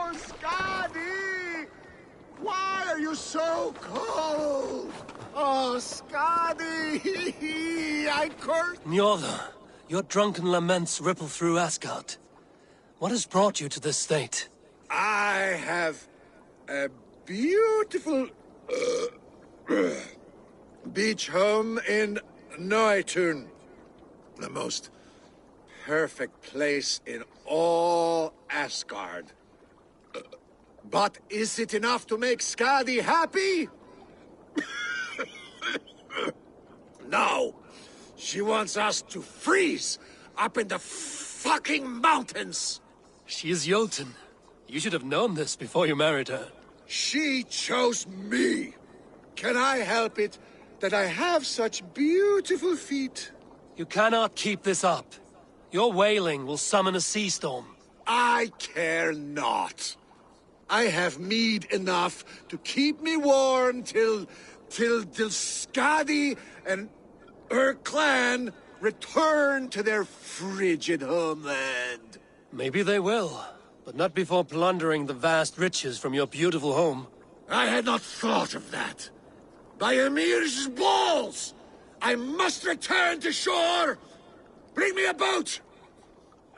Oh, Skadi! Why are you so cold? Oh, Skadi! I curse... Njorda, your drunken laments ripple through Asgard. What has brought you to this state? I have a beautiful beach home in Noitun. The most perfect place in all Asgard. But is it enough to make Skadi happy? No. She wants us to freeze up in the fucking mountains. She is Jotun. You should have known this before you married her. She chose me. Can I help it that I have such beautiful feet? You cannot keep this up. Your wailing will summon a sea storm. I care not. I have mead enough to keep me warm till Skadi and her clan return to their frigid homeland. Maybe they will, but not before plundering the vast riches from your beautiful home. I had not thought of that. By Ymir's balls! I must return to shore! Bring me a boat!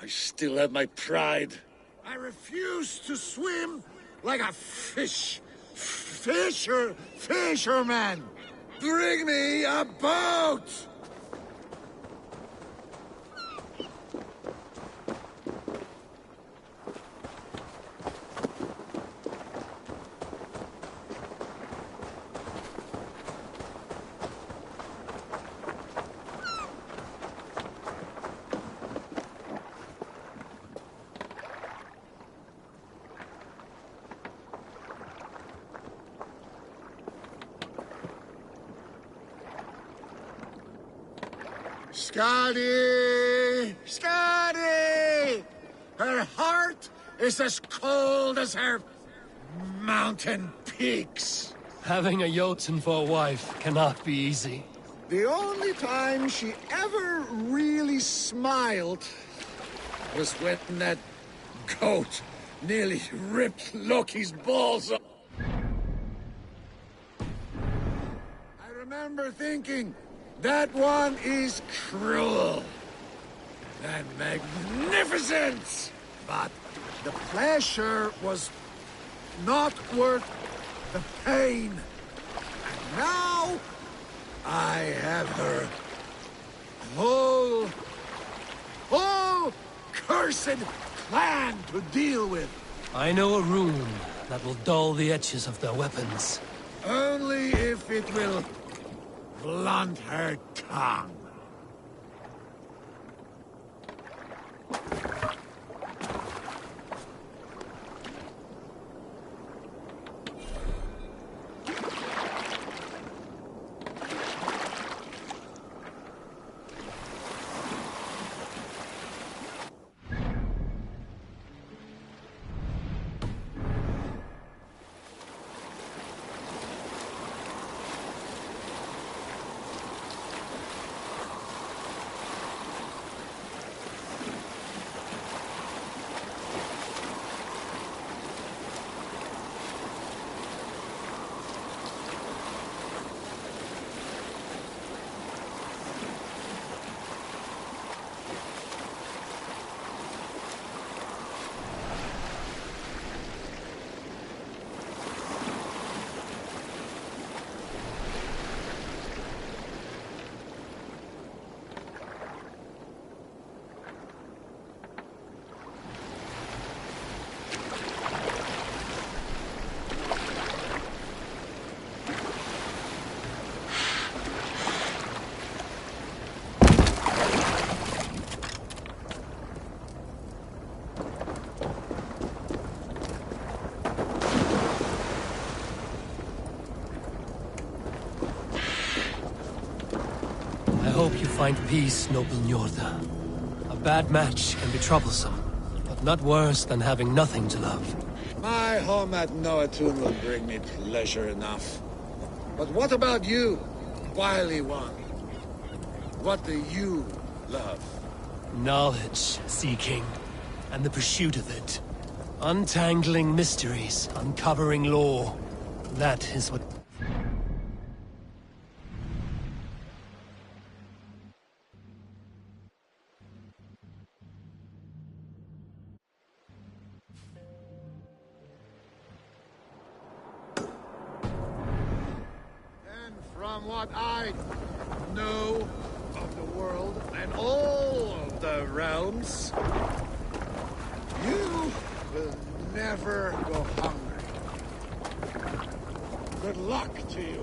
I still have my pride. I refuse to swim like a fisherman! Bring me a boat! Skadi! Skadi! Her heart is as cold as her mountain peaks. Having a Jotun for a wife cannot be easy. The only time she ever really smiled was when that goat nearly ripped Loki's balls off. I remember thinking, that one is cruel and magnificent, but the pleasure was not worth the pain. And now I have her whole cursed clan to deal with. I know a rune that will dull the edges of their weapons. Only if it will blunt her tongue. I hope you find peace, noble Njorda. A bad match can be troublesome, but not worse than having nothing to love. My home at Noatun will bring me pleasure enough. But what about you, wily one? What do you love? Knowledge seeking, and the pursuit of it. Untangling mysteries, uncovering lore. That is what... And from what I know of the world and all of the realms, you will never go hungry. Good luck to you.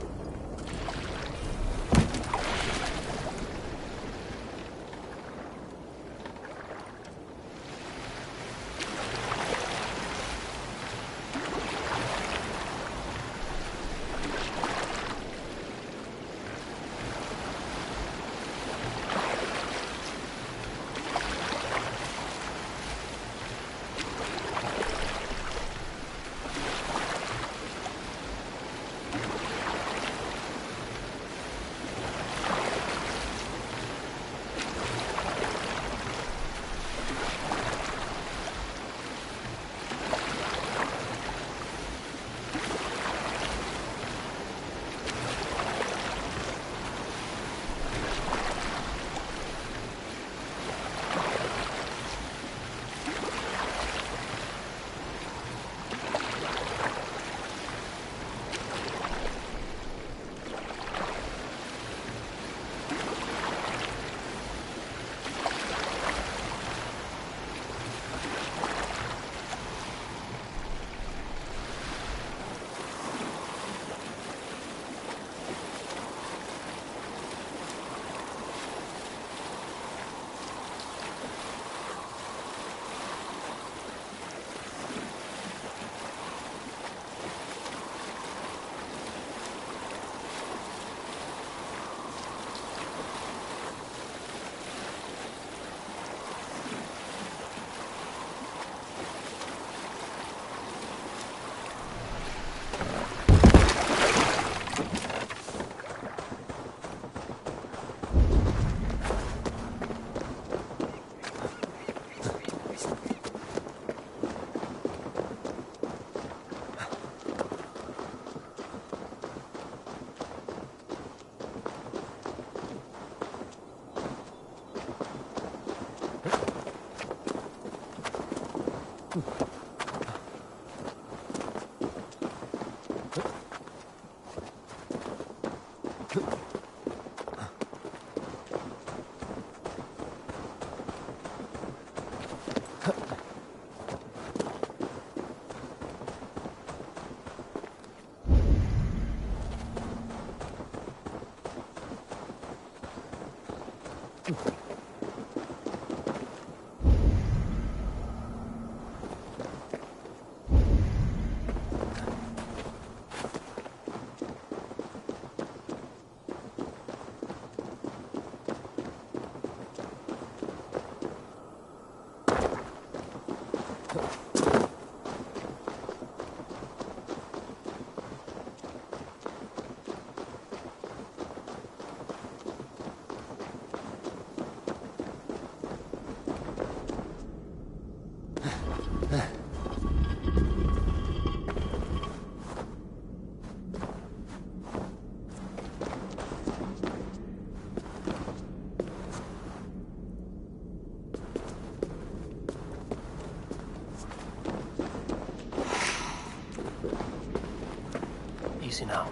Easy now.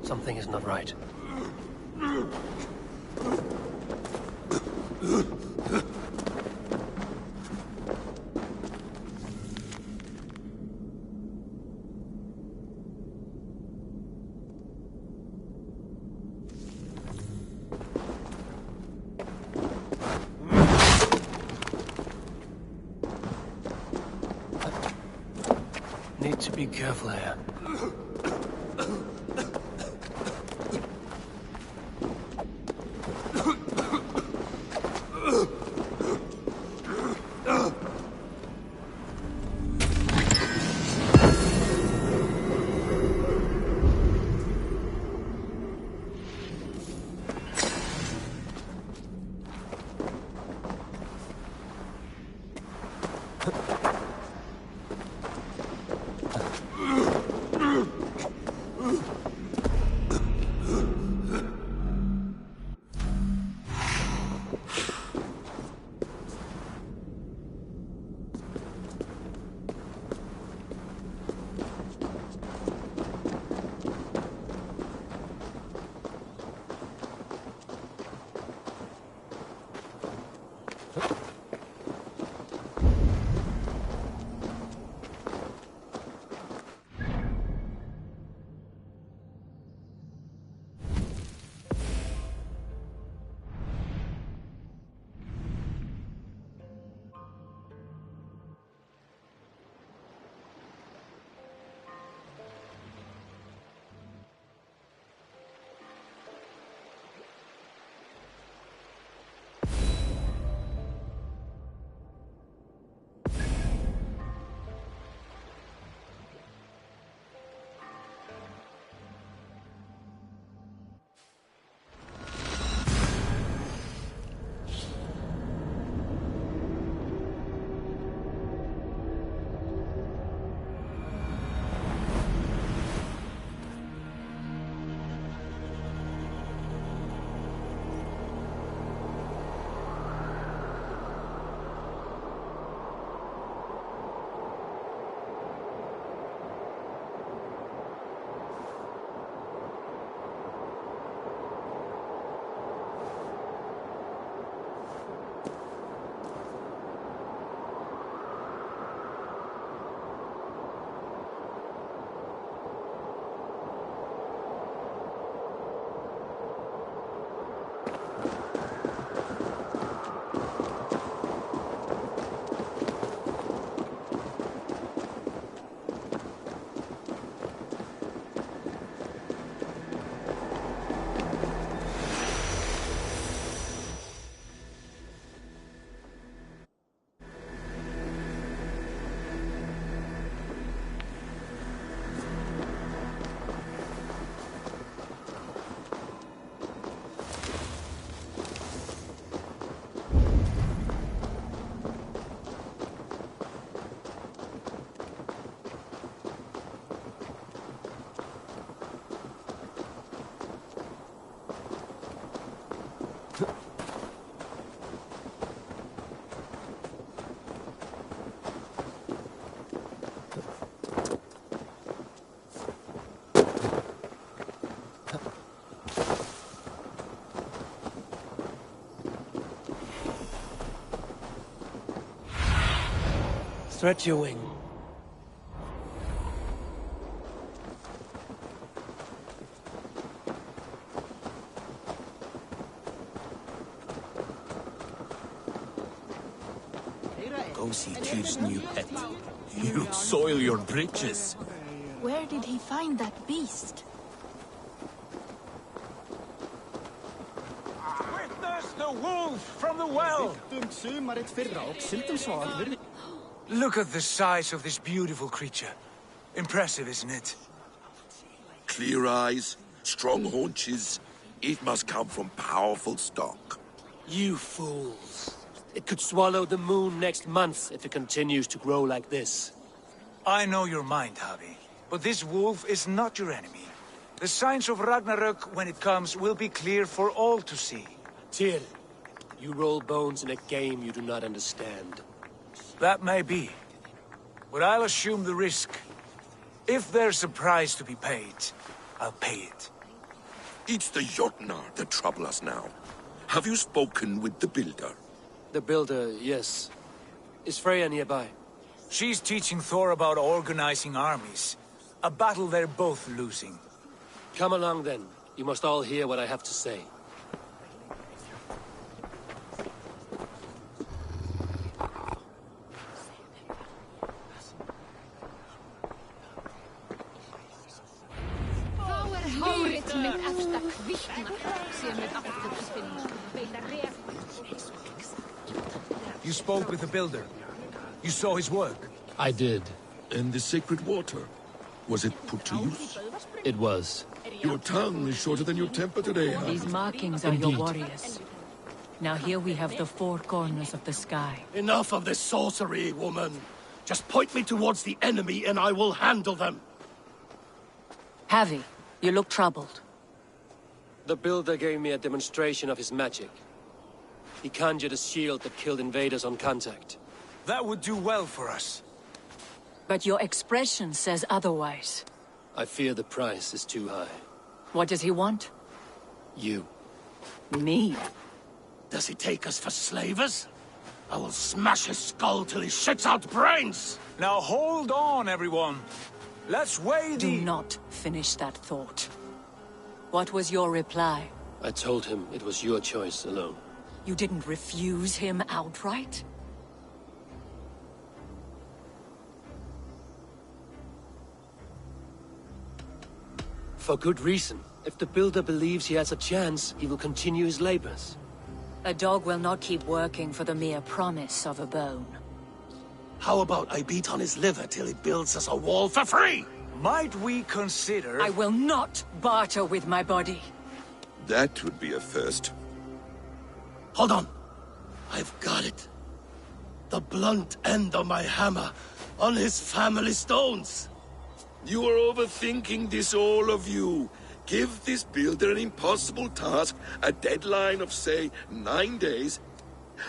Something is not right. Need to be careful here. Stretch your wing. Go see Tyr's new pet. You'll soil your britches. Where did he find that beast? Witness the wolf from the well! Look at the size of this beautiful creature. Impressive, isn't it? Clear eyes, strong haunches. It must come from powerful stock. You fools. It could swallow the moon next month if it continues to grow like this. I know your mind, Javi. But this wolf is not your enemy. The signs of Ragnarök, when it comes, will be clear for all to see. Tyr, you roll bones in a game you do not understand. That may be. But I'll assume the risk. If there's a price to be paid, I'll pay it. It's the Jotnar that trouble us now. Have you spoken with the builder? The builder, yes. Is Freya nearby? She's teaching Thor about organizing armies. A battle they're both losing. Come along then. You must all hear what I have to say. You spoke with the builder. You saw his work. I did. And the sacred water? Was it put to use? It was. Your tongue is shorter than your temper today, huh? These markings are Indeed. your warriors. Now here we have the four corners of the sky. Enough of this sorcery, woman. Just point me towards the enemy and I will handle them. Javi, you look troubled. The builder gave me a demonstration of his magic. He conjured a shield that killed invaders on contact. That would do well for us. But your expression says otherwise. I fear the price is too high. What does he want? You. Me? Does he take us for slavers? I will smash his skull till he shits out brains! Now hold on, everyone. Let's weigh Do the... not finish that thought. What was your reply? I told him it was your choice alone. You didn't refuse him outright? For good reason. If the builder believes he has a chance, he will continue his labors. A dog will not keep working for the mere promise of a bone. How about I beat on his liver till he builds us a wall for free? Might we consider... I will not barter with my body. That would be a first. Hold on. I've got it. The blunt end of my hammer on his family stones. You are overthinking this, all of you. Give this builder an impossible task, a deadline of, say, 9 days.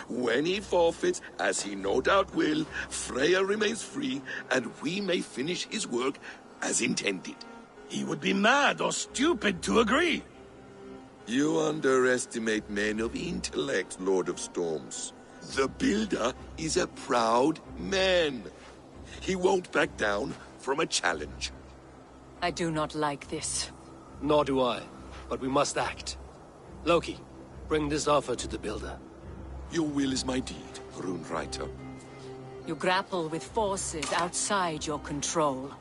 When he forfeits, as he no doubt will, Freya remains free, and we may finish his work as intended. He would be mad or stupid to agree. You underestimate men of intellect, Lord of Storms. The builder is a proud man. He won't back down from a challenge. I do not like this. Nor do I, but we must act. Loki, bring this offer to the builder. Your will is my deed, Runewriter. You grapple with forces outside your control.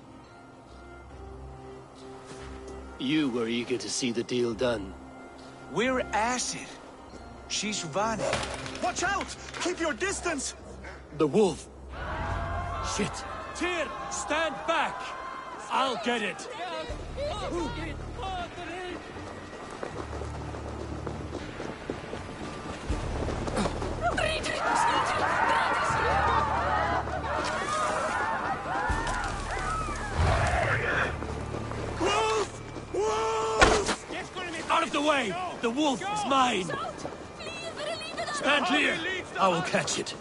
You were eager to see the deal done. We're acid. She's Vani. Watch out! Keep your distance! The wolf! Shit! Tyr, stand back! I'll get it! Wolf! Wolf! Out of the way! The wolf is mine! Stand clear! I will catch it.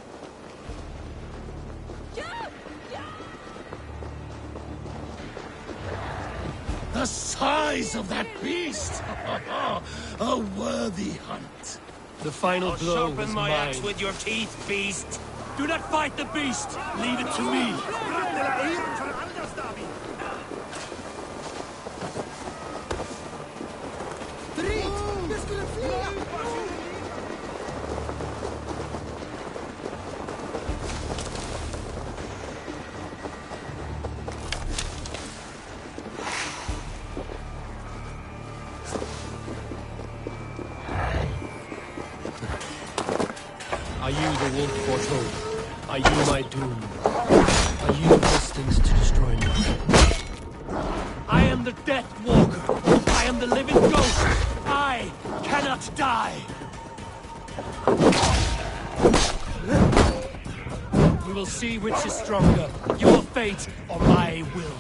The size of that beast! A worthy hunt. The final blow was mine. with your teeth, beast! Do not fight the beast! Leave it to me! Are you the wolf foretold? Are you my doom? Are you destined to destroy me? I am the Death Walker. I am the living ghost. I cannot die. We will see which is stronger, your fate or my will.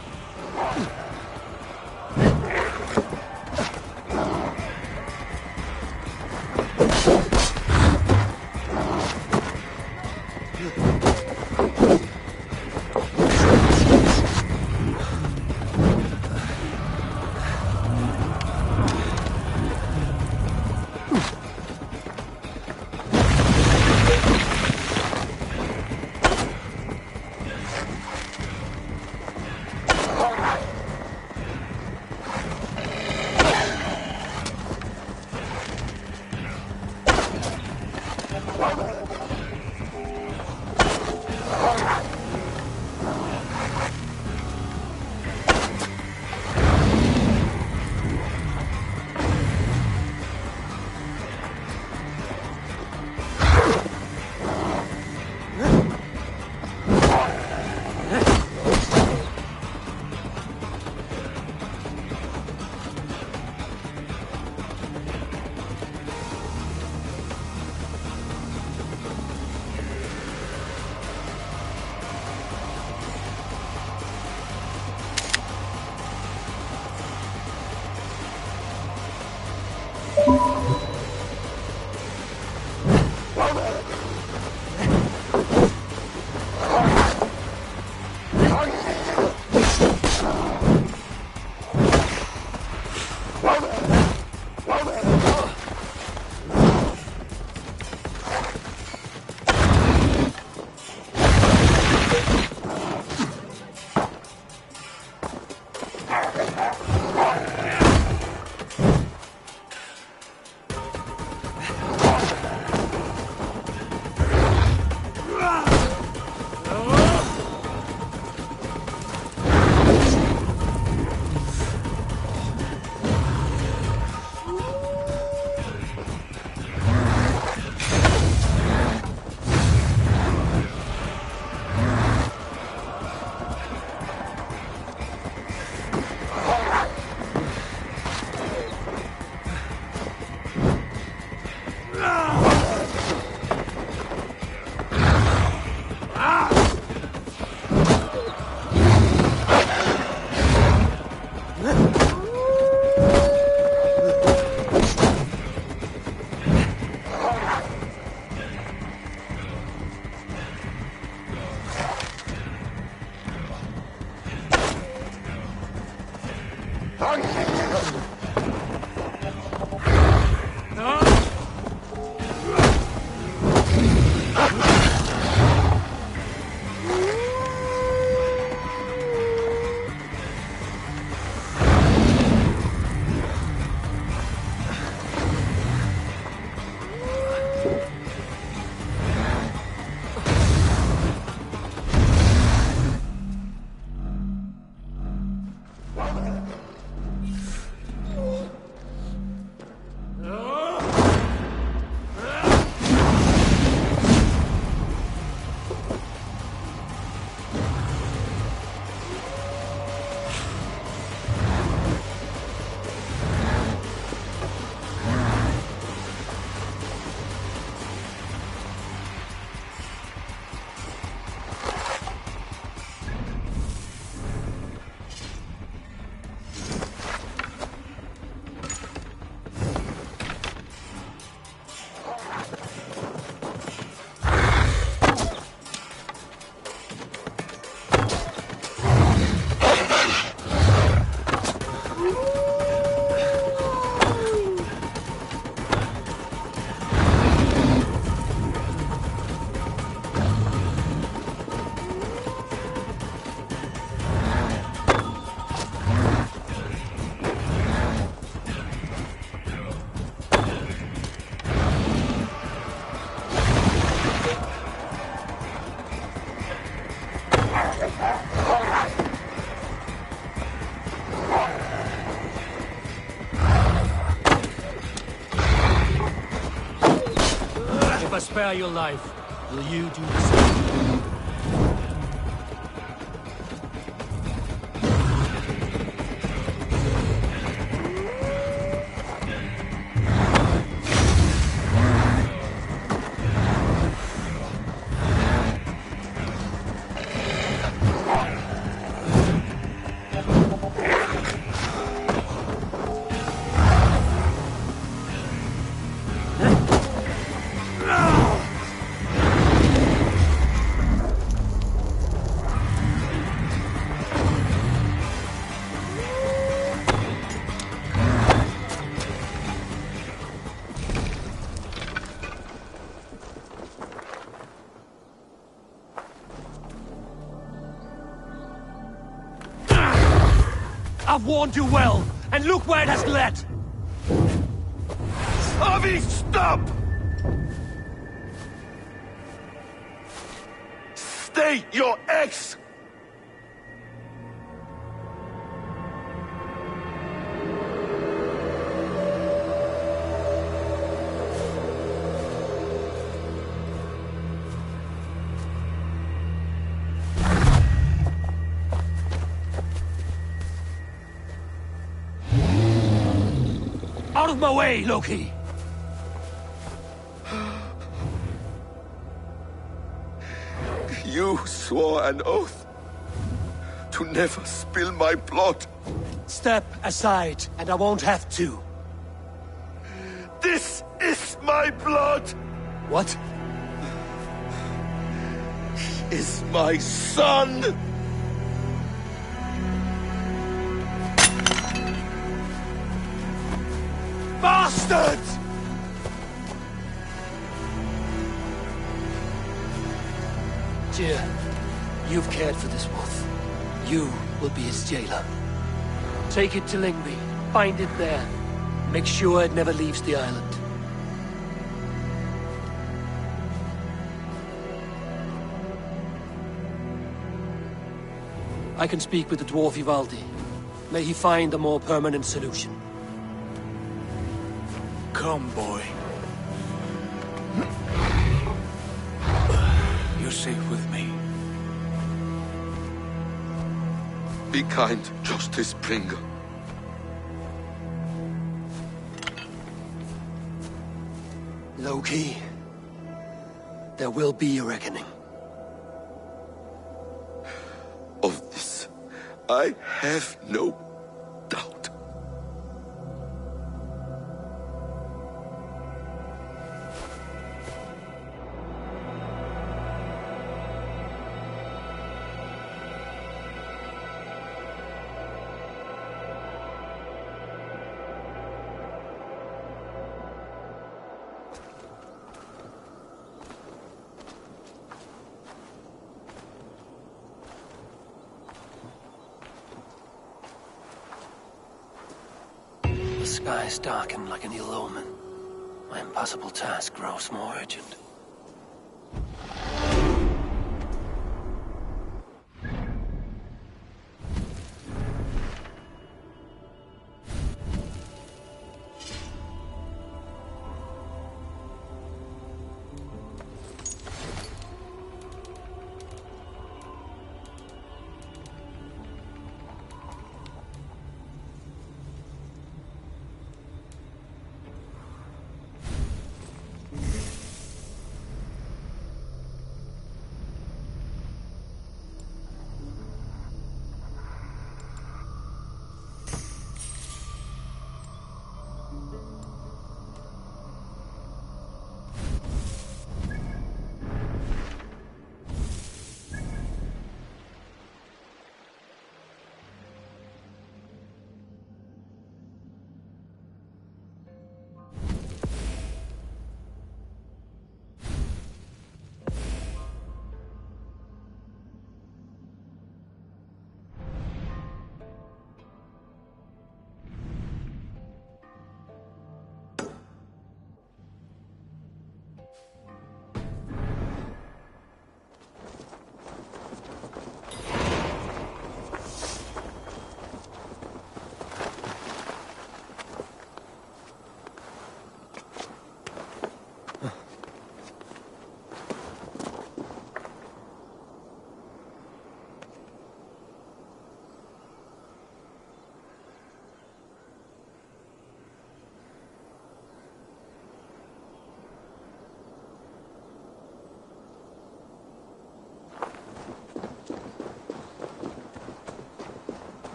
I spare your life, will you do the same? I've warned you well, and look where it has led! Avi, stop! Stay your ex! Out of my way, Loki! You swore an oath to never spill my blood. Step aside, and I won't have to. This is my blood! What? He is my son! Bastards! Tyr, you've cared for this wolf. You will be his jailer. Take it to Lingby. Find it there. Make sure it never leaves the island. I can speak with the dwarf Ivaldi. May he find a more permanent solution. Come, boy. You're safe with me. Be kind, Justice Bringer. Loki, there will be a reckoning. Of this, I have no doubt. The skies darken like an ill omen. My impossible task grows more urgent.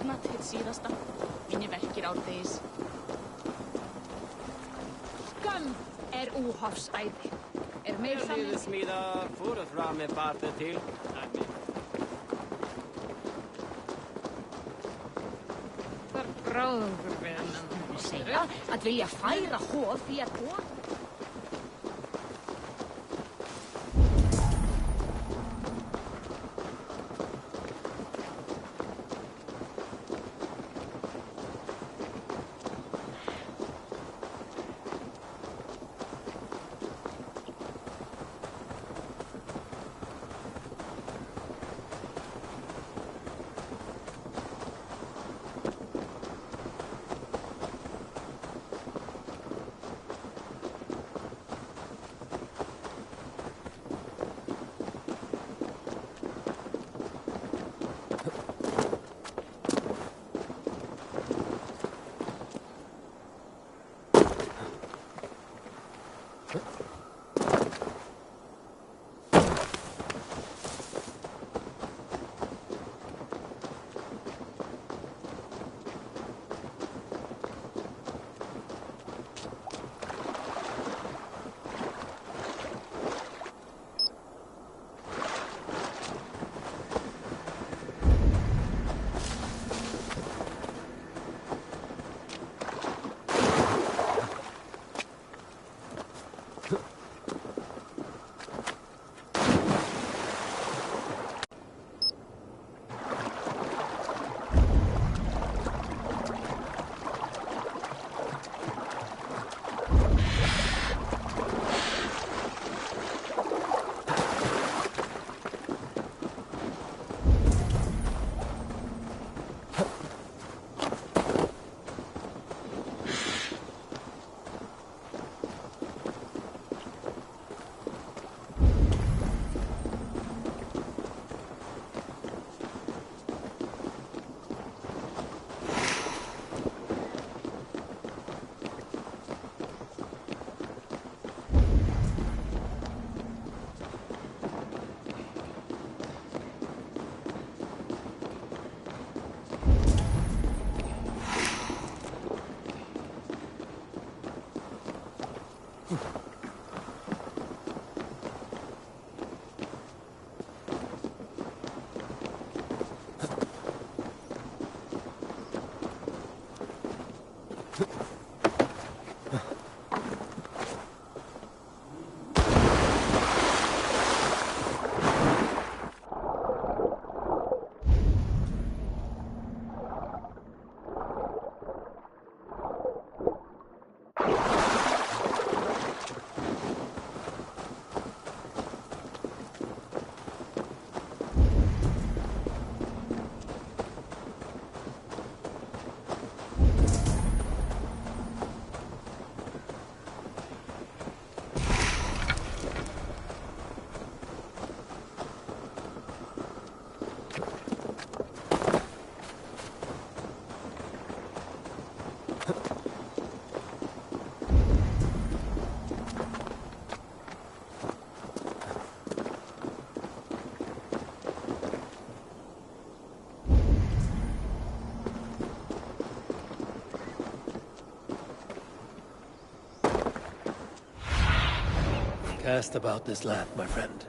mótnað hitt síðasta. Minni verkir árdegis. Skömm óhofsæði. Meir þannig... Liðsmíða fóru fram með parter til. Þar bráðungur við segja að vilja færa hóð því að hóð. Cast about this land, my friend.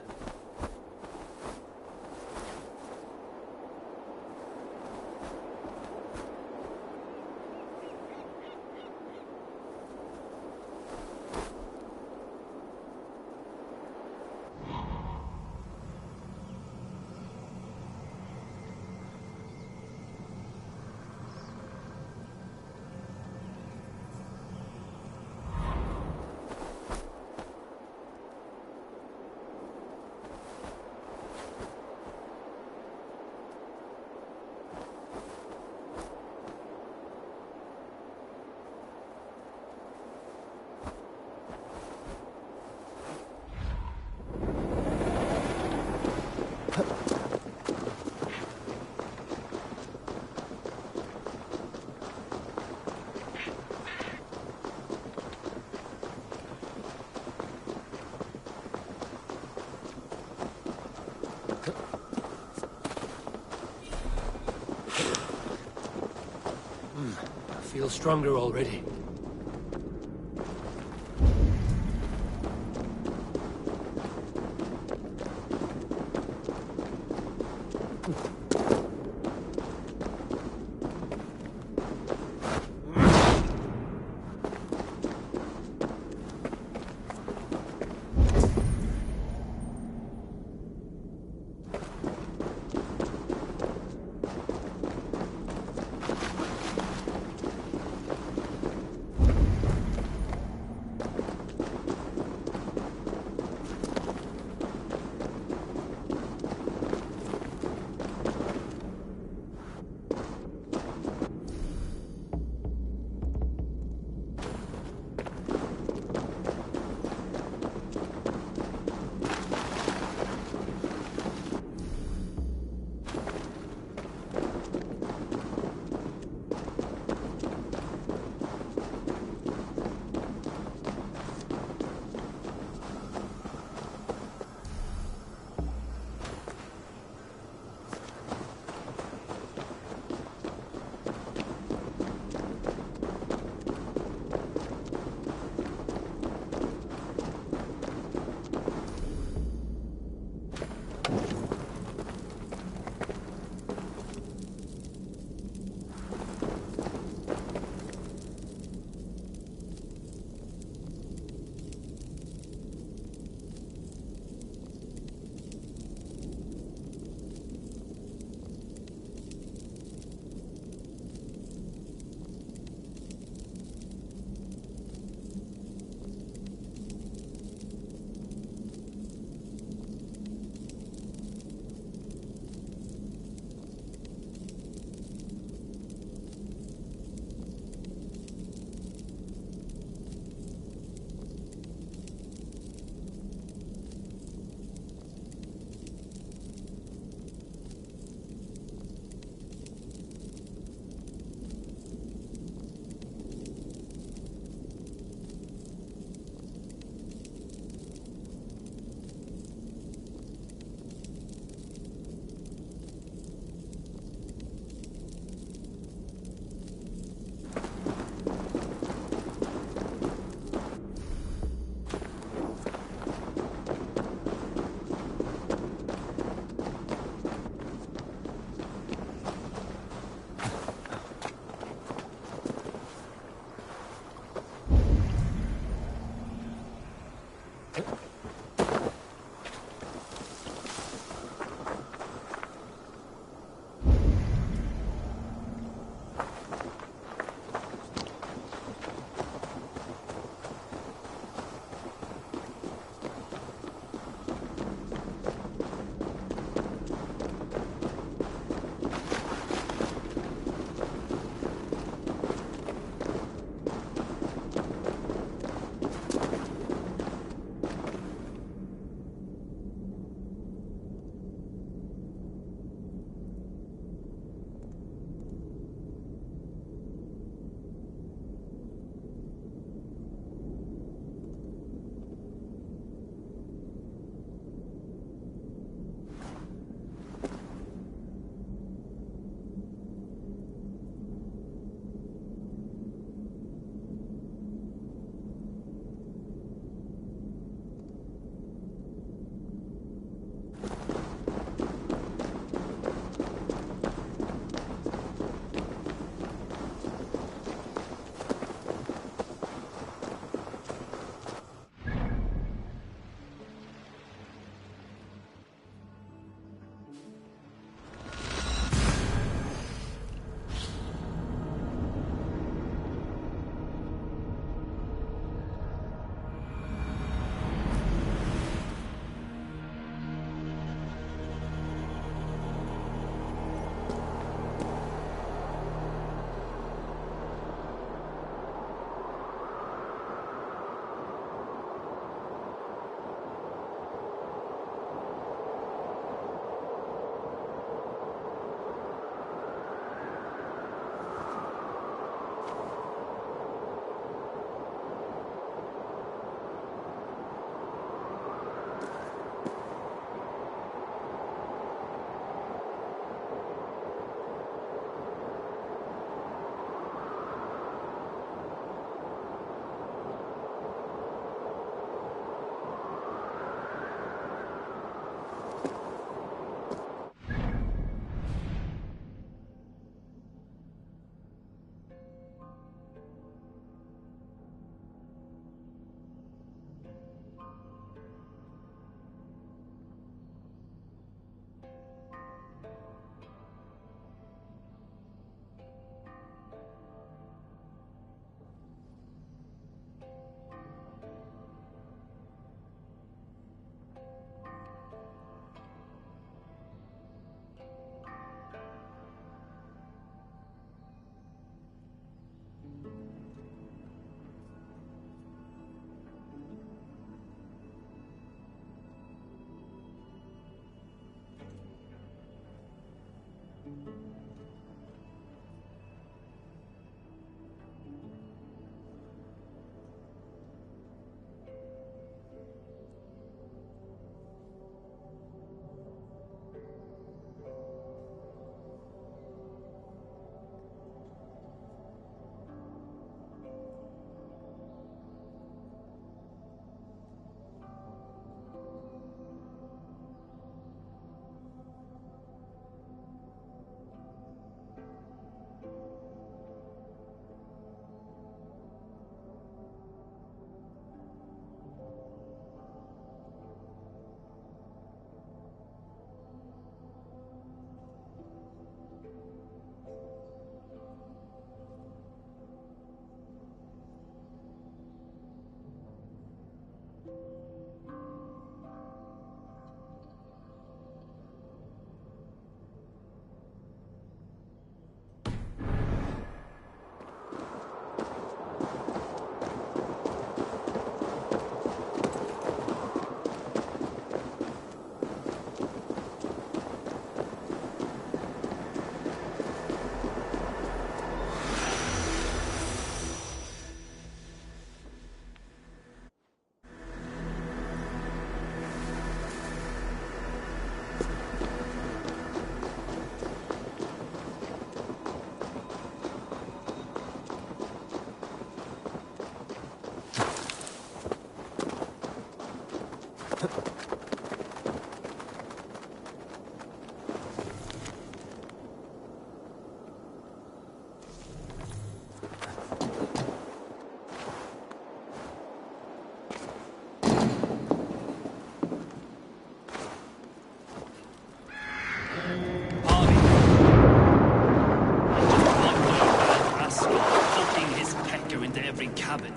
feel stronger already.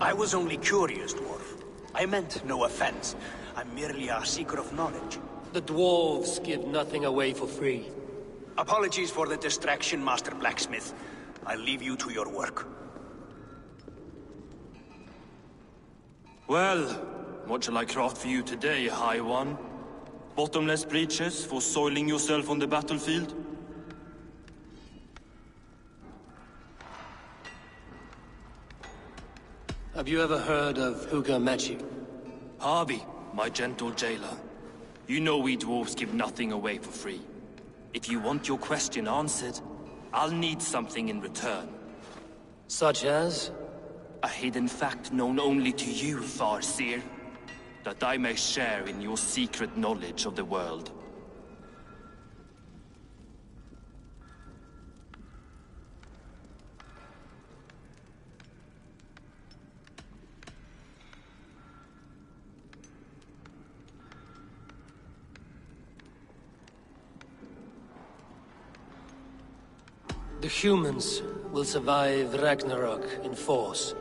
I was only curious, dwarf. I meant no offense. I'm merely a seeker of knowledge. The dwarves give nothing away for free. Apologies for the distraction, Master Blacksmith. I'll leave you to your work. Well, what shall I craft for you today, High One? Bottomless breeches for soiling yourself on the battlefield? Have you ever heard of Huga magic? Harvey, my gentle jailer. You know we dwarves give nothing away for free. If you want your question answered, I'll need something in return. Such as? A hidden fact known only to you, Farseer. That I may share in your secret knowledge of the world. The humans will survive Ragnarok in force,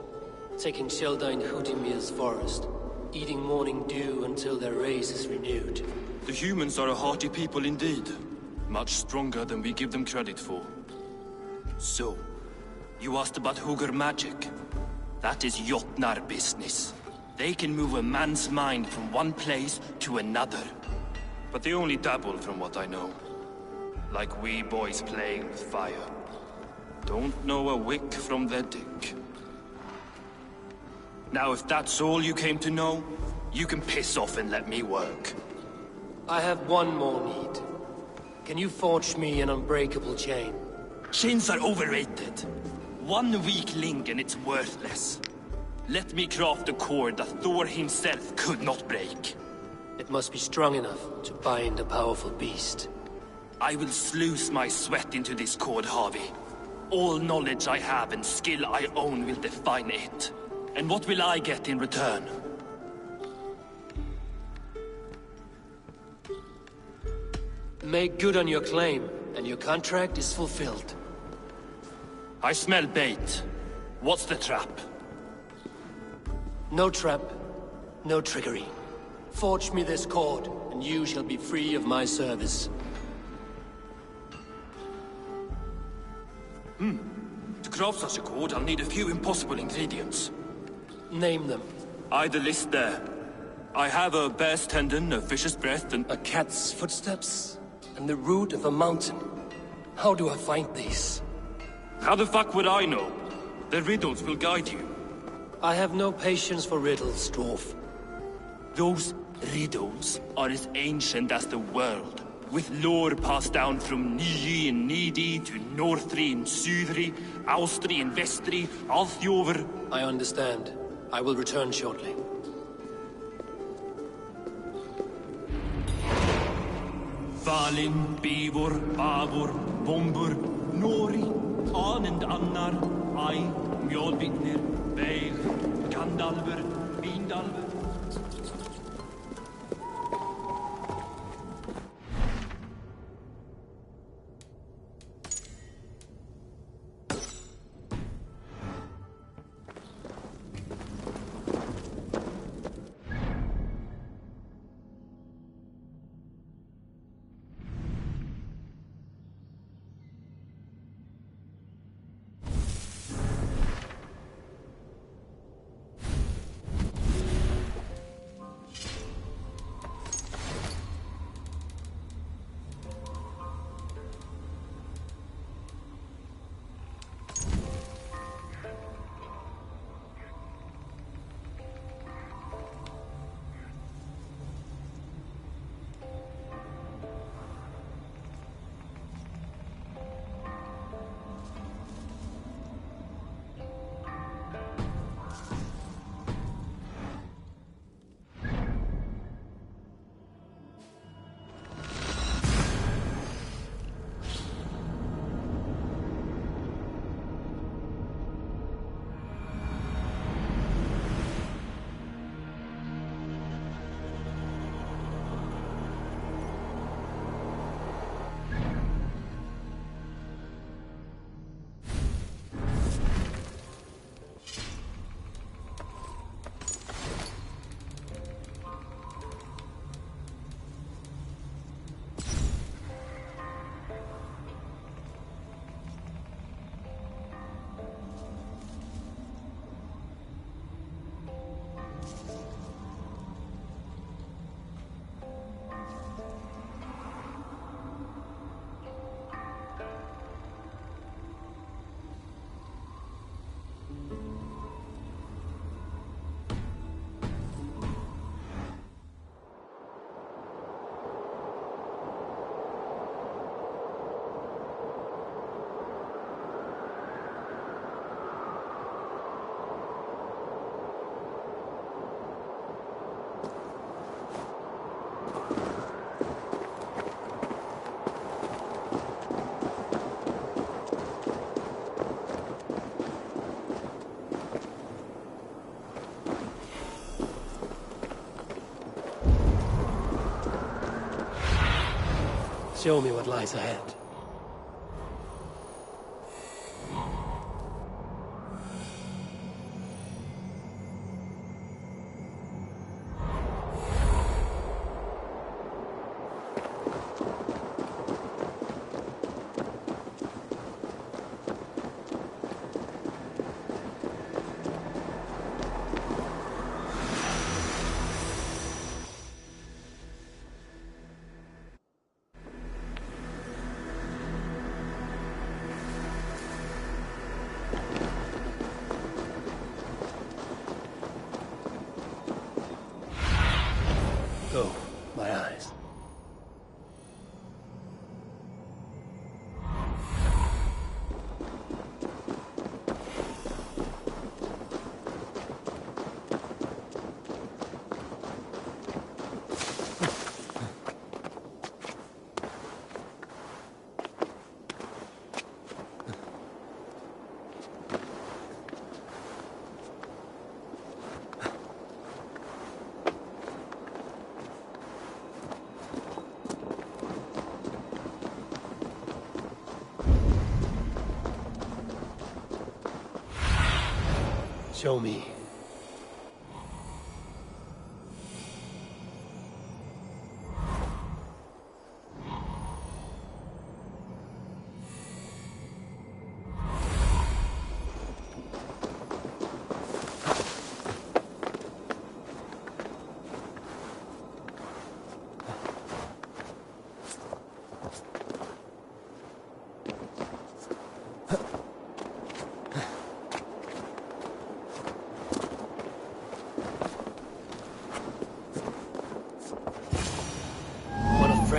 taking shelter in Hutimir's forest, eating morning dew until their race is renewed. The humans are a hearty people indeed. Much stronger than we give them credit for. So, you asked about Hugr magic. That is Jotnar business. They can move a man's mind from one place to another. But they only dabble from what I know. Like wee boys playing with fire. Don't know a wick from their dick. Now if that's all you came to know, you can piss off and let me work. I have one more need. Can you forge me an unbreakable chain? Chains are overrated. One weak link and it's worthless. Let me craft a cord that Thor himself could not break. It must be strong enough to bind a powerful beast. I will sluice my sweat into this cord, Harvey. All knowledge I have and skill I own will define it. And what will I get in return? Make good on your claim, and your contract is fulfilled. I smell bait. What's the trap? No trap, no trickery. Forge me this cord, and you shall be free of my service. To craft such a cord, I'll need a few impossible ingredients. Name them. The list there. I have a bear's tendon, a fish's breath, and... A cat's footsteps, and the root of a mountain. How do I find these? How the fuck would I know? The riddles will guide you. I have no patience for riddles, dwarf. Those riddles are as ancient as the world, with lore passed down from Niji and Nidi to Northri and Sudri, Austri and Vestri, Althjover. I understand. I will return shortly. Valin, Beivor, Bavor, Vombur, Nori, Anand Annar, Ai, Mjolvitnir, Veil, Gandalver, Vindalver. Show me what lies ahead. Go, my eyes. Show me.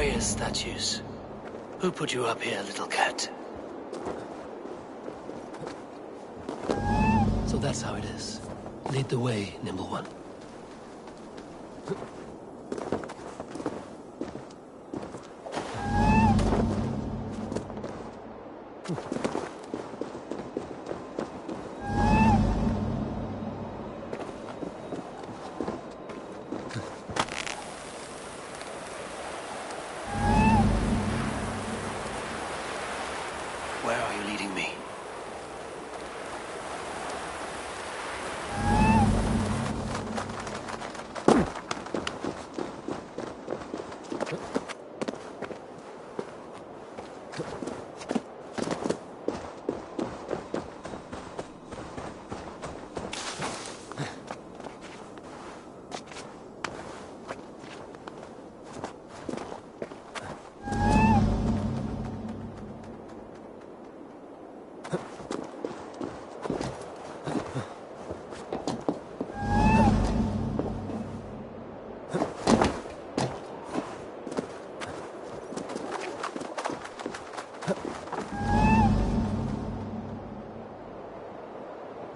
Freya's statues. Who put you up here, little cat? So that's how it is. Lead the way, nimble one. Where are you leading me?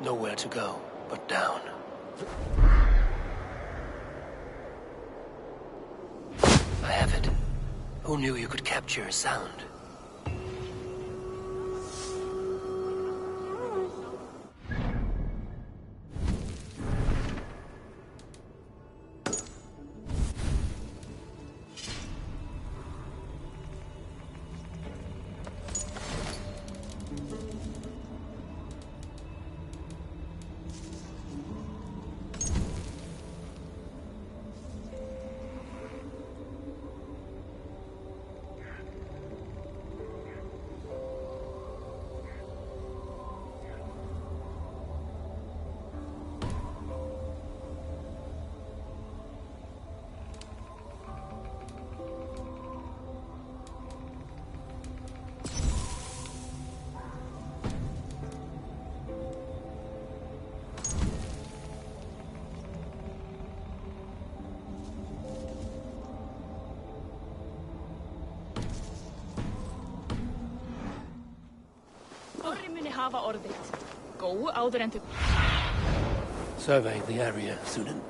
Nowhere to go but down. I have it. Who knew you could capture a sound? Hafa orðið. Góu áður en þau... Survey the area, Sunan.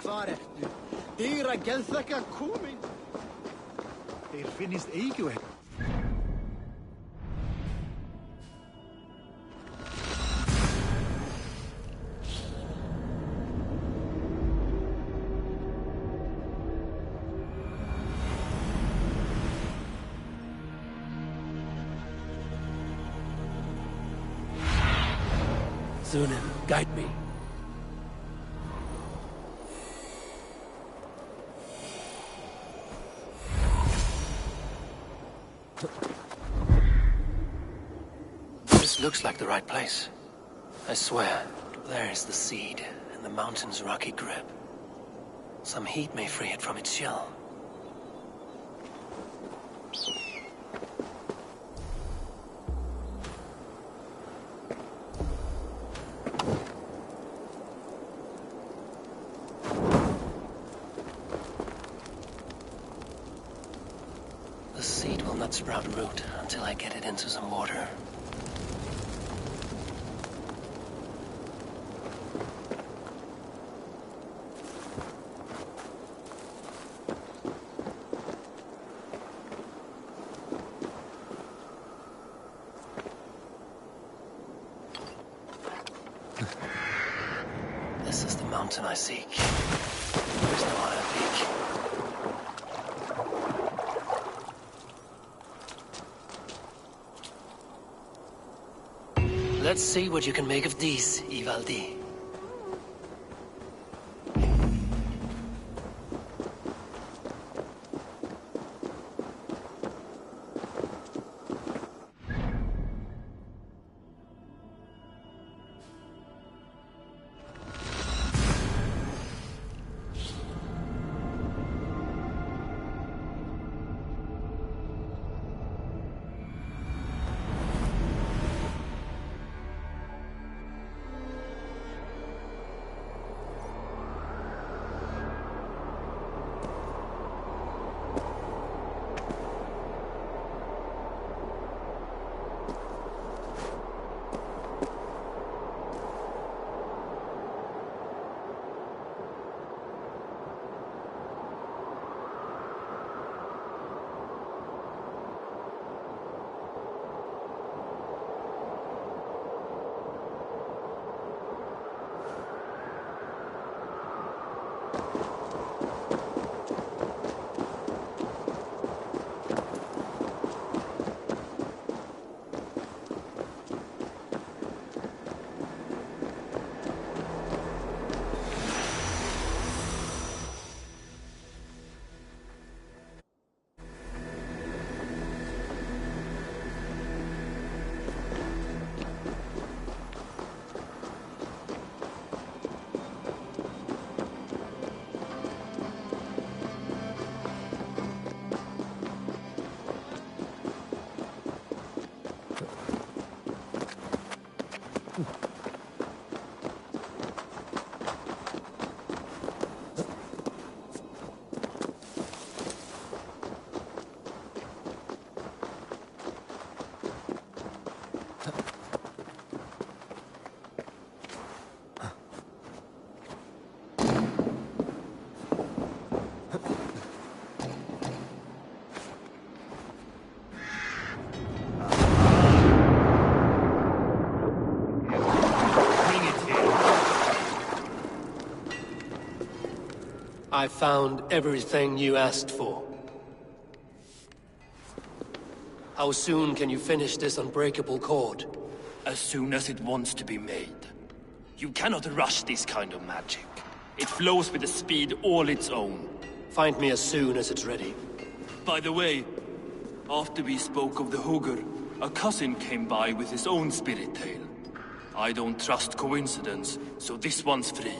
Hvar ertu? Dýra geðþekka komin. Þeir finnist eigu ekki. Sunan, guide me. This looks like the right place. I swear, there's the seed in the mountain's rocky grip. Some heat may free it from its shell. sprout root until I get it into some water. This is the mountain I seek. There's no higher peak. Let's see what you can make of these, Ivaldi. I found everything you asked for. How soon can you finish this unbreakable cord? As soon as it wants to be made. You cannot rush this kind of magic. It flows with a speed all its own. Find me as soon as it's ready. By the way, after we spoke of the Hugr, a cousin came by with his own spirit tale. I don't trust coincidence, so this one's free.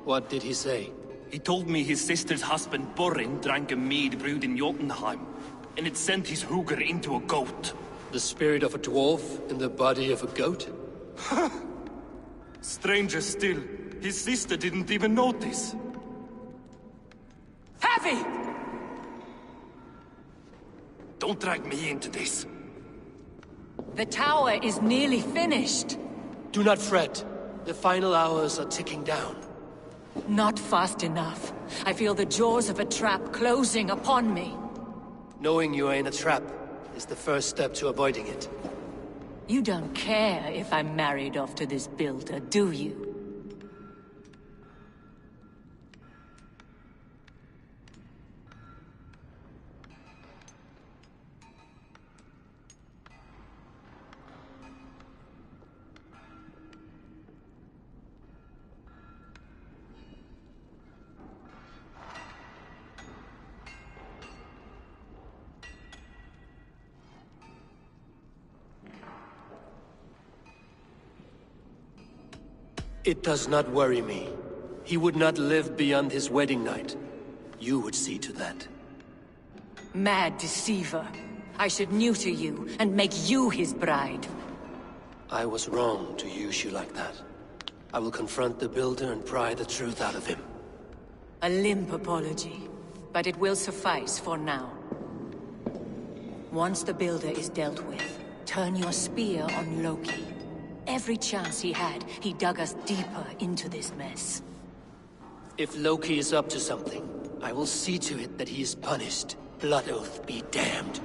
What did he say? He told me his sister's husband Borin drank a mead brewed in Jotunheim, and it sent his Hugr into a goat. The spirit of a dwarf in the body of a goat? Stranger still, his sister didn't even notice. Heavy! Don't drag me into this. The tower is nearly finished. Do not fret. The final hours are ticking down. Not fast enough. I feel the jaws of a trap closing upon me. Knowing you are in a trap is the first step to avoiding it. You don't care if I'm married off to this builder, do you? It does not worry me. He would not live beyond his wedding night. You would see to that. Mad deceiver. I should neuter you and make you his bride. I was wrong to use you like that. I will confront the builder and pry the truth out of him. A limp apology, but it will suffice for now. Once the Builder is dealt with, turn your spear on Loki. Every chance he had, he dug us deeper into this mess. If Loki is up to something, I will see to it that he is punished. Blood Oath be damned.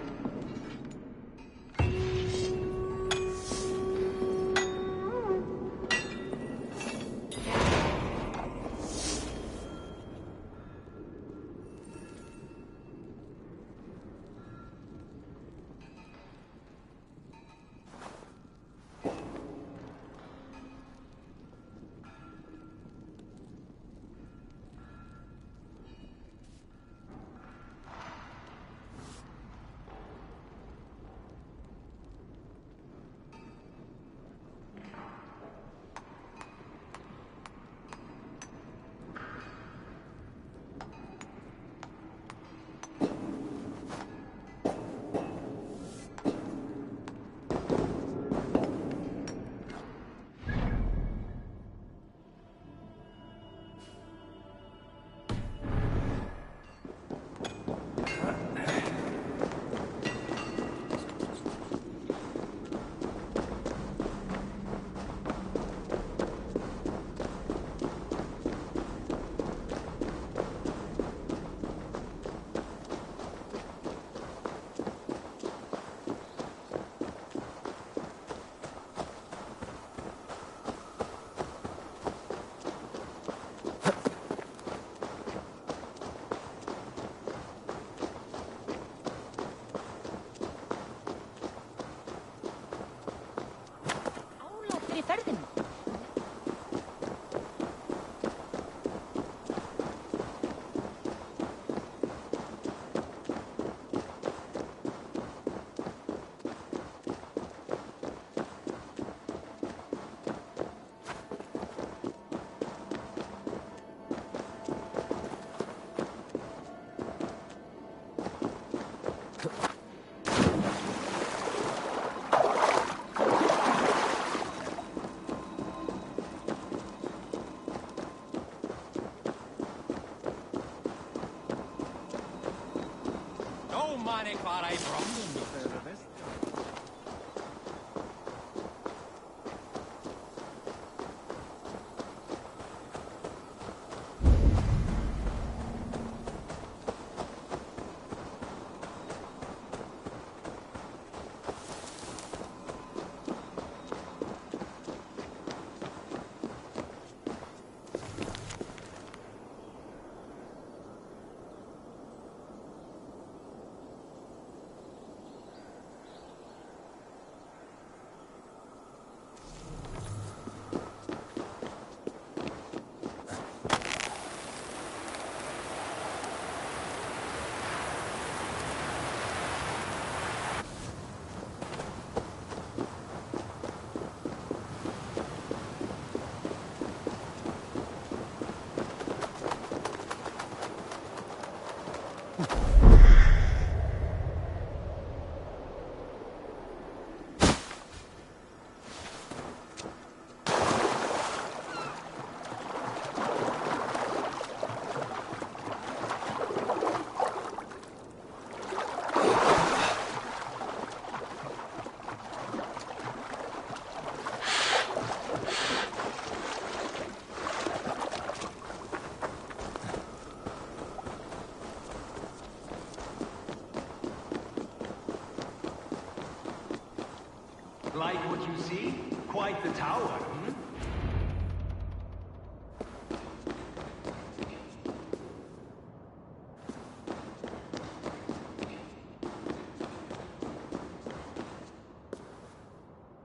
Like what you see? Quite the tower, hmm?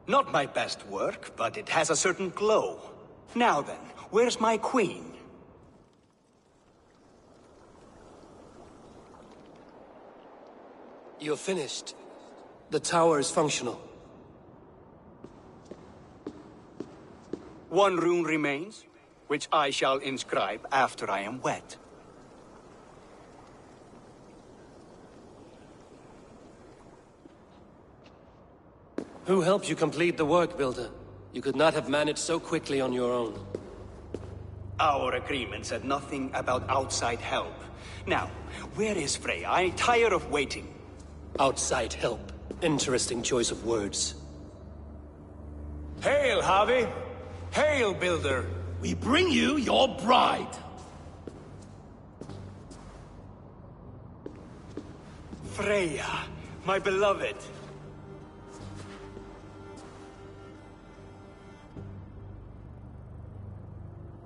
Not my best work, but it has a certain glow. Now then, where's my queen? You're finished. The tower is functional. One rune remains, which I shall inscribe after I am wet. Who helped you complete the work, Builder? You could not have managed so quickly on your own. Our agreement said nothing about outside help. Now, where is Frey? I tire of waiting. Outside help. Interesting choice of words. Hail, Javi! Hail, Builder! We bring you your bride! Freya, my beloved.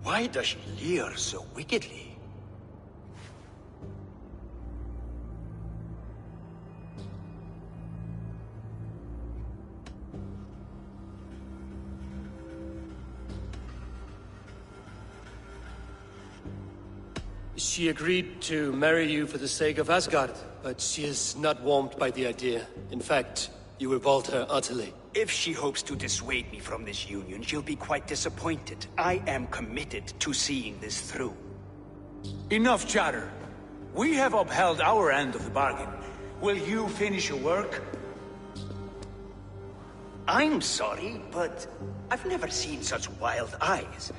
Why does she leer so wickedly? She agreed to marry you for the sake of Asgard, but she is not warmed by the idea. In fact, you revolt her utterly. If she hopes to dissuade me from this union, she'll be quite disappointed. I am committed to seeing this through. Enough chatter. We have upheld our end of the bargain. Will you finish your work? I'm sorry, but I've never seen such wild eyes.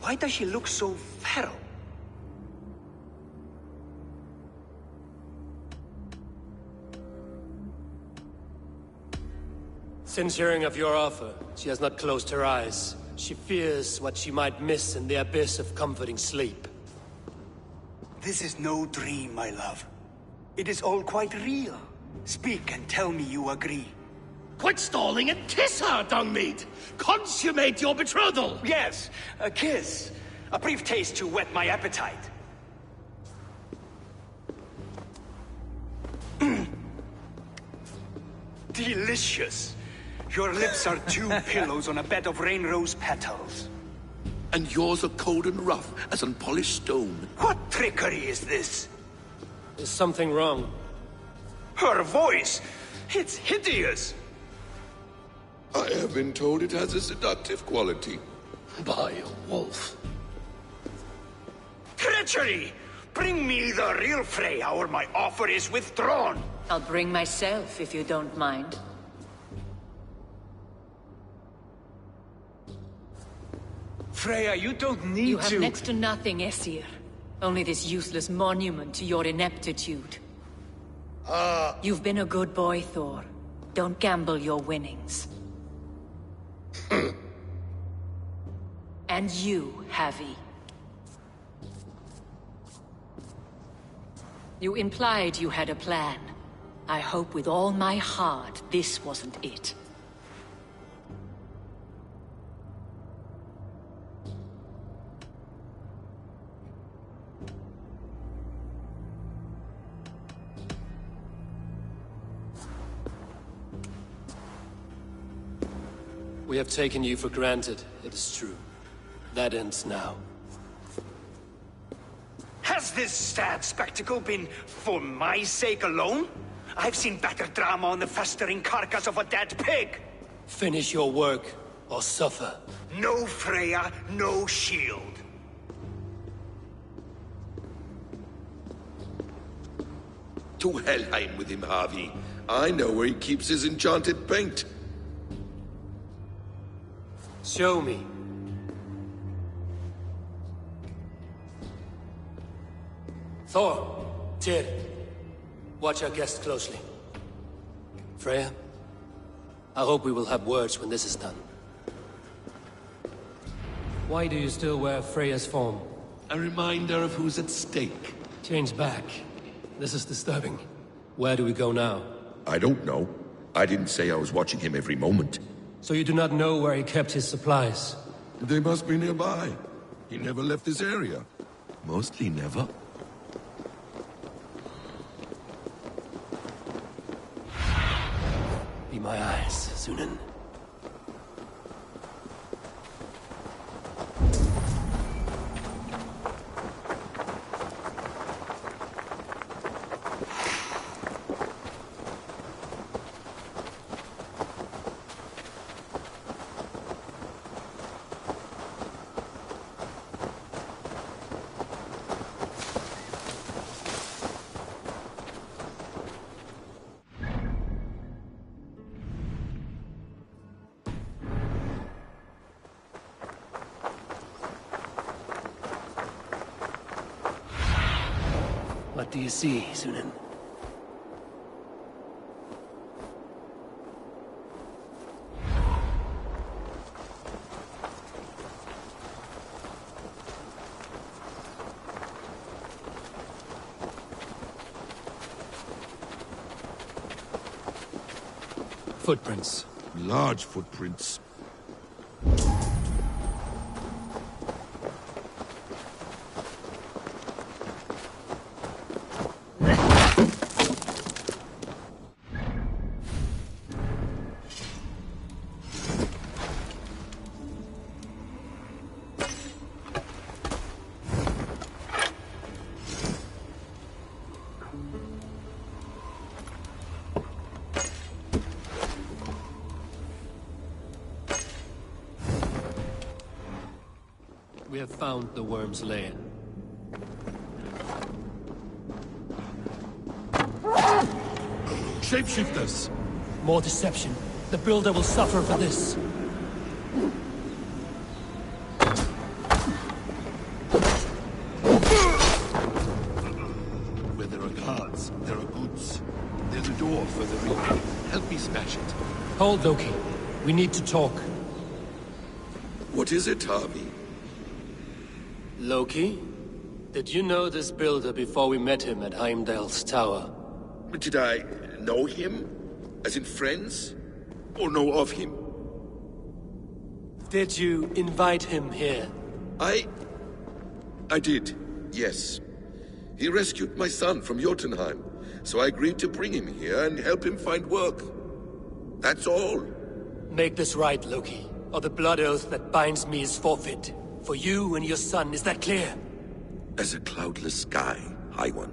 Why does she look so feral? Since hearing of your offer, she has not closed her eyes. She fears what she might miss in the abyss of comforting sleep. This is no dream, my love. It is all quite real. Speak and tell me you agree. Quit stalling and kiss her, Dungmeat! Consummate your betrothal! Yes, a kiss. A brief taste to whet my appetite. Delicious. Your lips are two pillows on a bed of rain rose petals. And yours are cold and rough as unpolished stone. What trickery is this? Is something wrong? Her voice! It's hideous! I have been told it has a seductive quality. By a wolf. Treachery! Bring me the real Freya or my offer is withdrawn! I'll bring myself if you don't mind. Freya, you don't need to... You have next to nothing, Aesir. Only this useless monument to your ineptitude. You've been a good boy, Thor. Don't gamble your winnings. And you, Havi. You implied you had a plan. I hope with all my heart this wasn't it. We have taken you for granted, it is true. That ends now. Has this sad spectacle been for my sake alone? I've seen better drama on the festering carcass of a dead pig! Finish your work, or suffer. No Freya, no shield. To Helheim with him, Harvey. I know where he keeps his enchanted paint. Show me. Thor, Tyr, watch our guest closely. Freya, I hope we will have words when this is done. Why do you still wear Freya's form? A reminder of who's at stake. Change back. This is disturbing. Where do we go now? I don't know. I didn't say I was watching him every moment. So you do not know where he kept his supplies? They must be nearby. He never left this area. Mostly never. Be my eyes, Sunan. What do you see, Sunan? footprints. Large footprints. We have found the worm's lair. Shapeshifters! More deception. The Builder will suffer for this. Where there are guards, there are goods. There's a door further in. Help me smash it. Hold, Loki. We need to talk. What is it, Harvey? Loki? Did you know this Builder before we met him at Heimdall's tower? Did I know him? As in friends? Or know of him? Did you invite him here? I did, yes. He rescued my son from Jotunheim, so I agreed to bring him here and help him find work. That's all. Make this right, Loki, or the blood oath that binds me is forfeit. For you and your son, is that clear? As a cloudless sky, High One.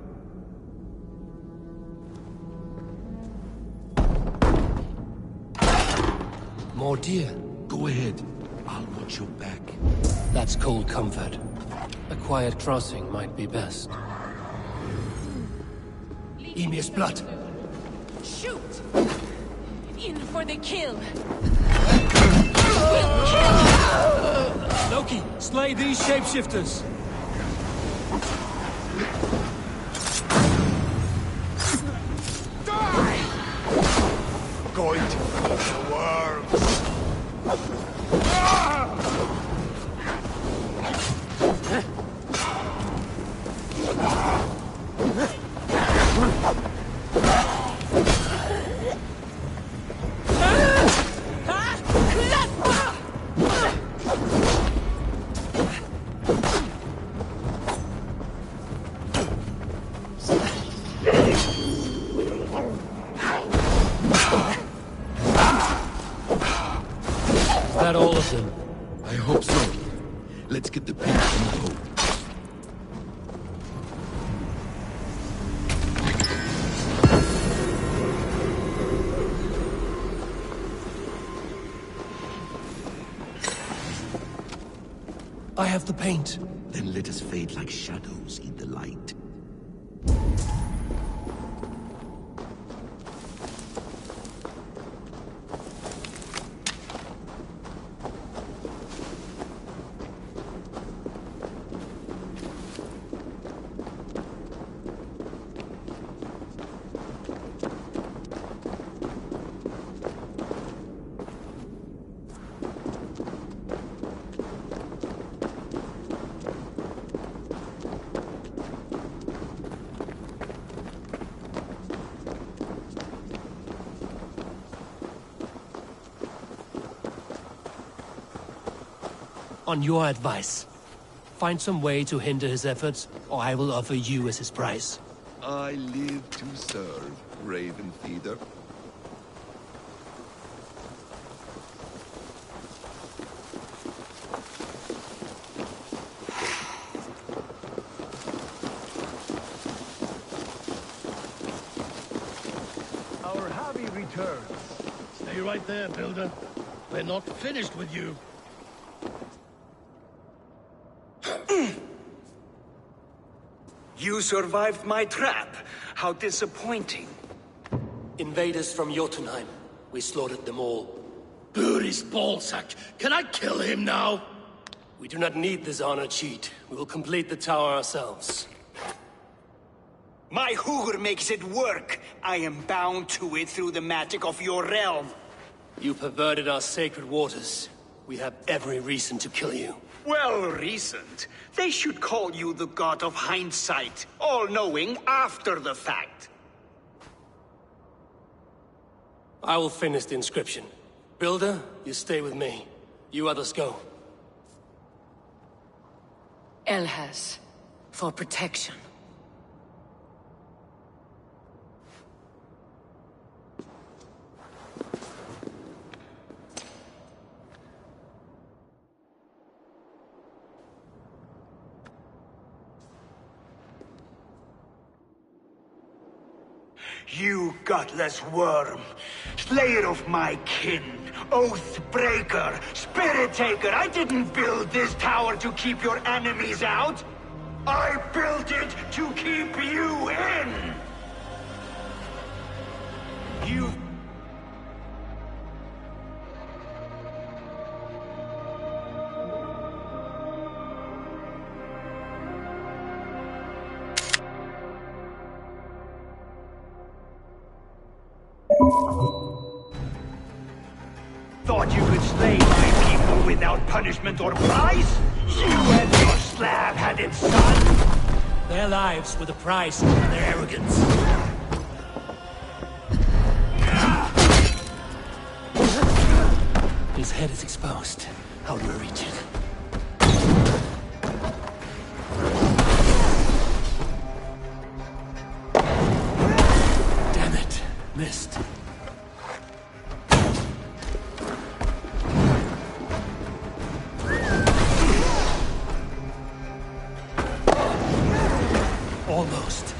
More deer. Go ahead. I'll watch your back. That's cold comfort. A quiet crossing might be best. Emir's blood. Shoot! In for the kill! Loki, slay these shapeshifters! Die! Going to eat the worms! Is that all of them? I hope so. Let's get the paint on the boat. I have the paint. Then let us fade like shadows in the light. On your advice, find some way to hinder his efforts, or I will offer you as his prize. I live to serve, Raven Feeder. Our hobby returns. Stay right there, Builder. We're not finished with you. You survived my trap. How disappointing. Invaders from Jotunheim. We slaughtered them all. Buri's ballsack. Can I kill him now? We do not need this honor cheat. We will complete the tower ourselves. My Hugr makes it work. I am bound to it through the magic of your realm. You perverted our sacred waters. We have every reason to kill you. Well reasoned. They should call you the god of hindsight, all-knowing after the fact. I will finish the inscription. Builder, you stay with me. You others go. Elhas, for protection. You gutless worm, slayer of my kin, oath breaker, spirit taker, I didn't build this tower to keep your enemies out. I built it to keep you in! You... Thought you could slay my people without punishment or prize? You and your slab-headed son! Their lives were the price of their arrogance. His head is exposed. How do I reach it? Damn it. Missed. Almost.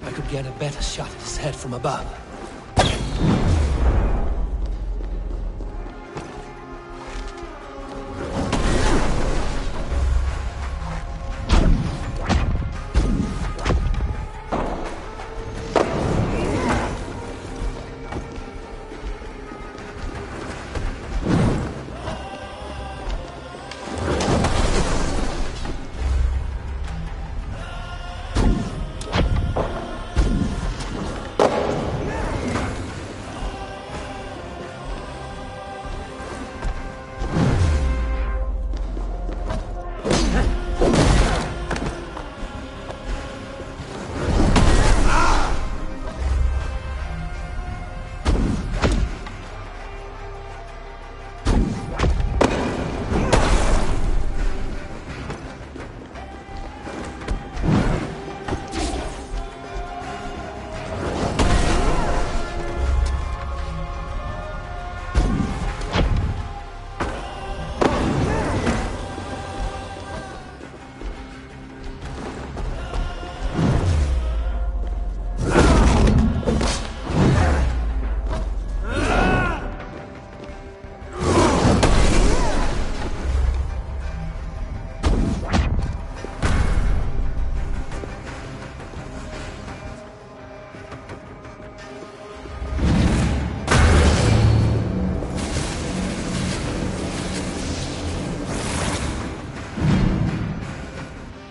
I could get a better shot at his head from above.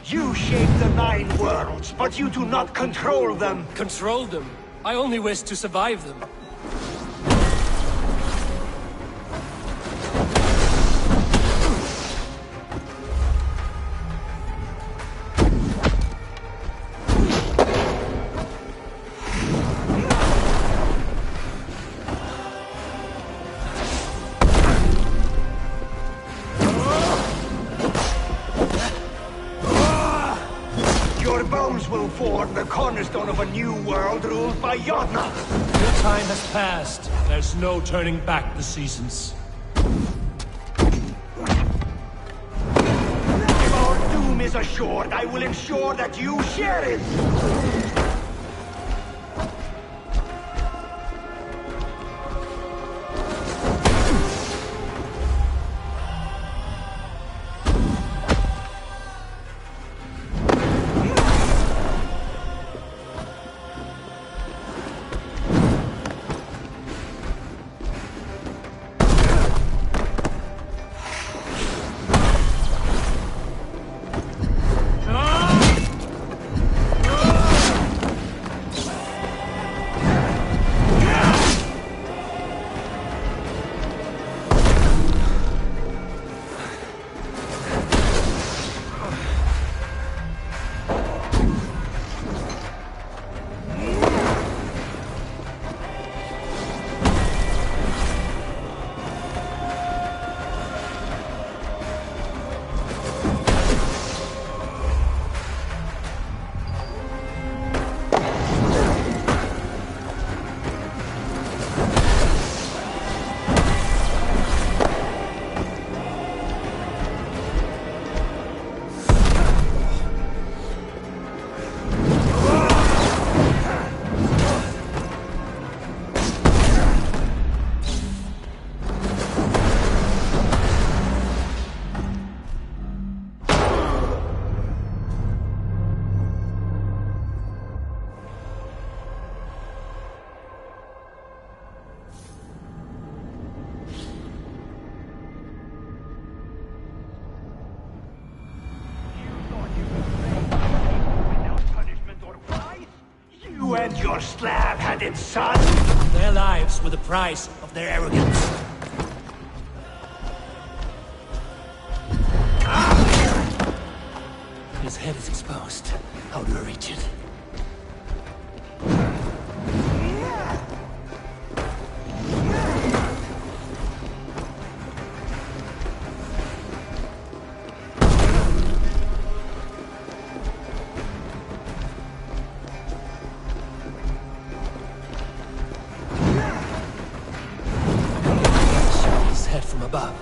You shape the 9 worlds, but you do not control them. Control them? I only wish to survive them. Your bones will form the cornerstone of a new world ruled by Yodna. Your time has passed. There's no turning back the seasons. If our doom is assured, I will ensure that you share it. your slab-headed son? Their lives were the price of their arrogance. His head is exposed. How do I reach it? His head from above.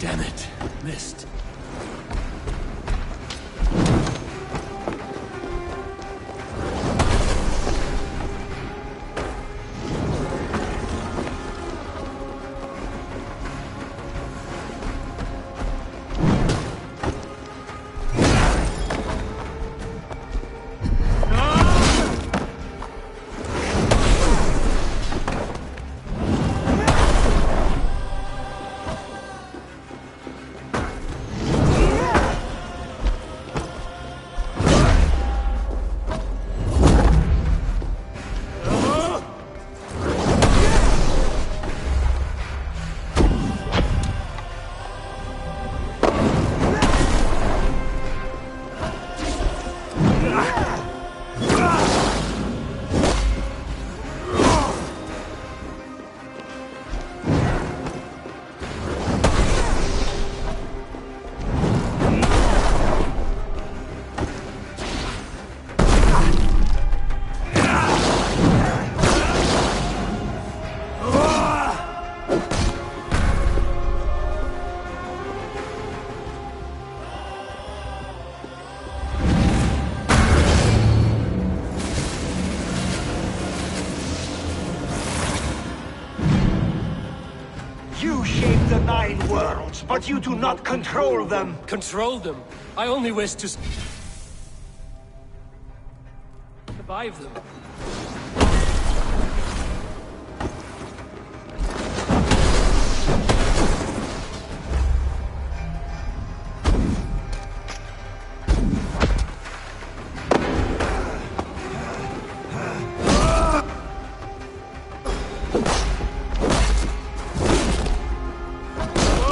Damn it. Missed. You shape the 9 worlds, but you do not control them. Control them? I only wish to survive them.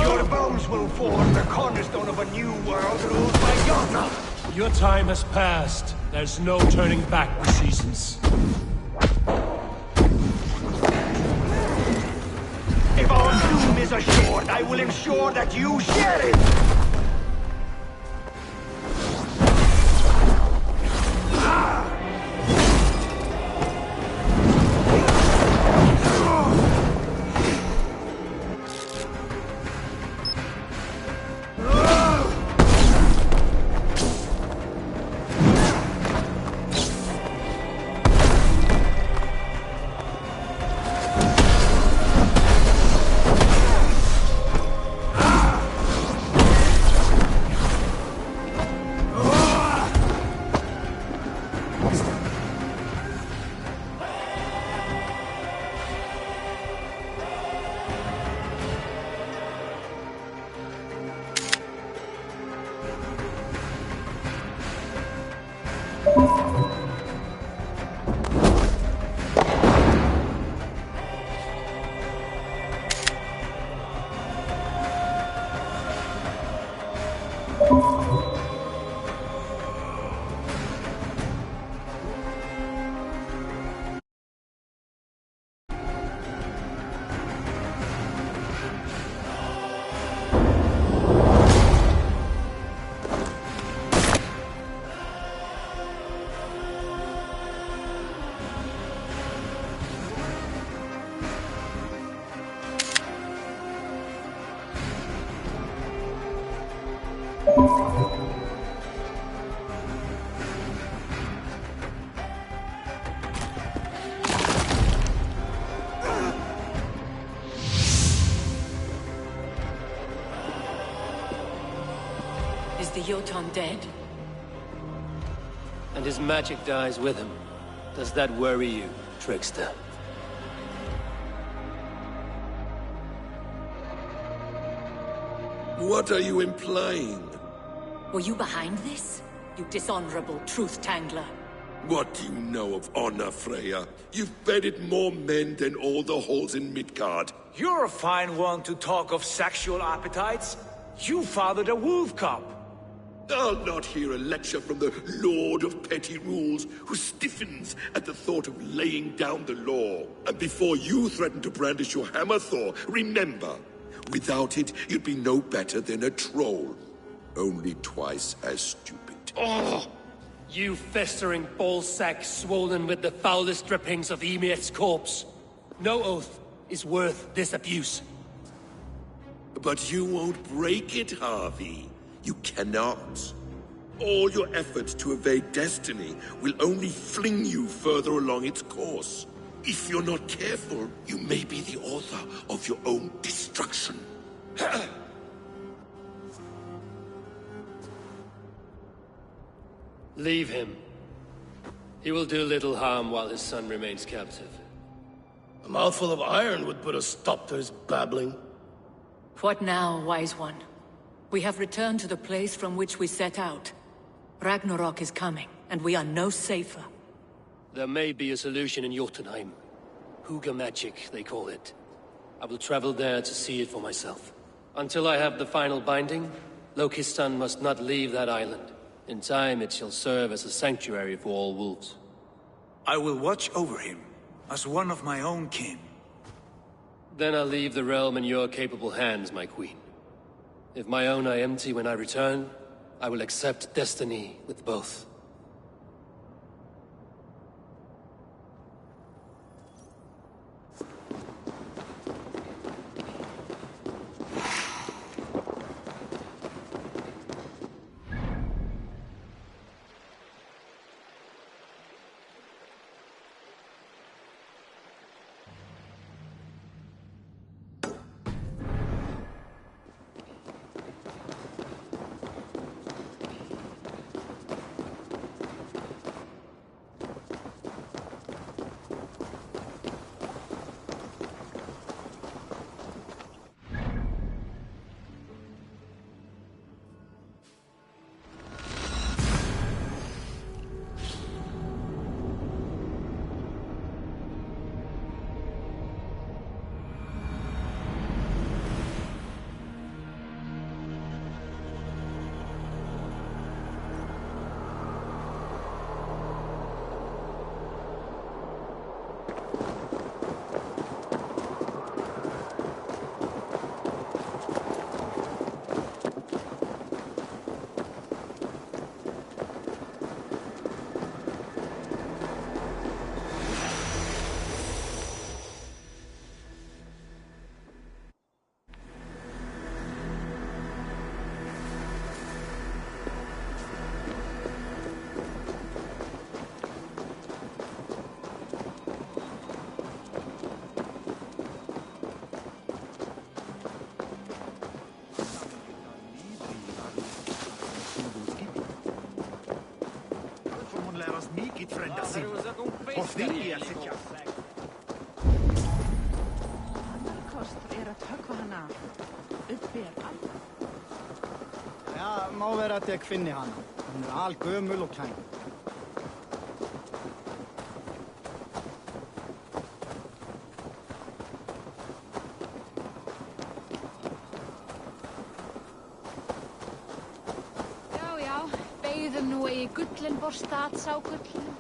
Your bones will form the cornerstone of a new world ruled by Yona. Your time has passed. There's no turning back the seasons. If our doom is assured, I will ensure that you share it! Jotun dead? And his magic dies with him. Does that worry you, trickster? What are you implying? Were you behind this? You dishonorable truth-tangler. What do you know of honor, Freya? You've bedded more men than all the halls in Midgard. You're a fine one to talk of sexual appetites. You fathered a wolf cub. I'll not hear a lecture from the Lord of Petty Rules, who stiffens at the thought of laying down the law. And before you threaten to brandish your hammer, Thor, remember, without it, you'd be no better than a troll. Only twice as stupid. Oh! You festering ballsack swollen with the foulest drippings of Ymir's corpse. No oath is worth this abuse. But you won't break it, Harvey. You cannot. All your efforts to evade destiny will only fling you further along its course. If you're not careful, you may be the author of your own destruction. Leave him. He will do little harm while his son remains captive. A mouthful of iron would put a stop to his babbling. What now, wise one? We have returned to the place from which we set out. Ragnarok is coming, and we are no safer. There may be a solution in Jotunheim. Hugger magic, they call it. I will travel there to see it for myself. Until I have the final binding, Loki's son must not leave that island. In time, it shall serve as a sanctuary for all wolves. I will watch over him, as one of my own kin. Then I'll leave the realm in your capable hands, my queen. If my own are empty when I return, I will accept destiny with both. Ja, má vera að ég finni hana. Hún algömul og kæn. Já, beigðum nú eigi gullin borstað sá gullin.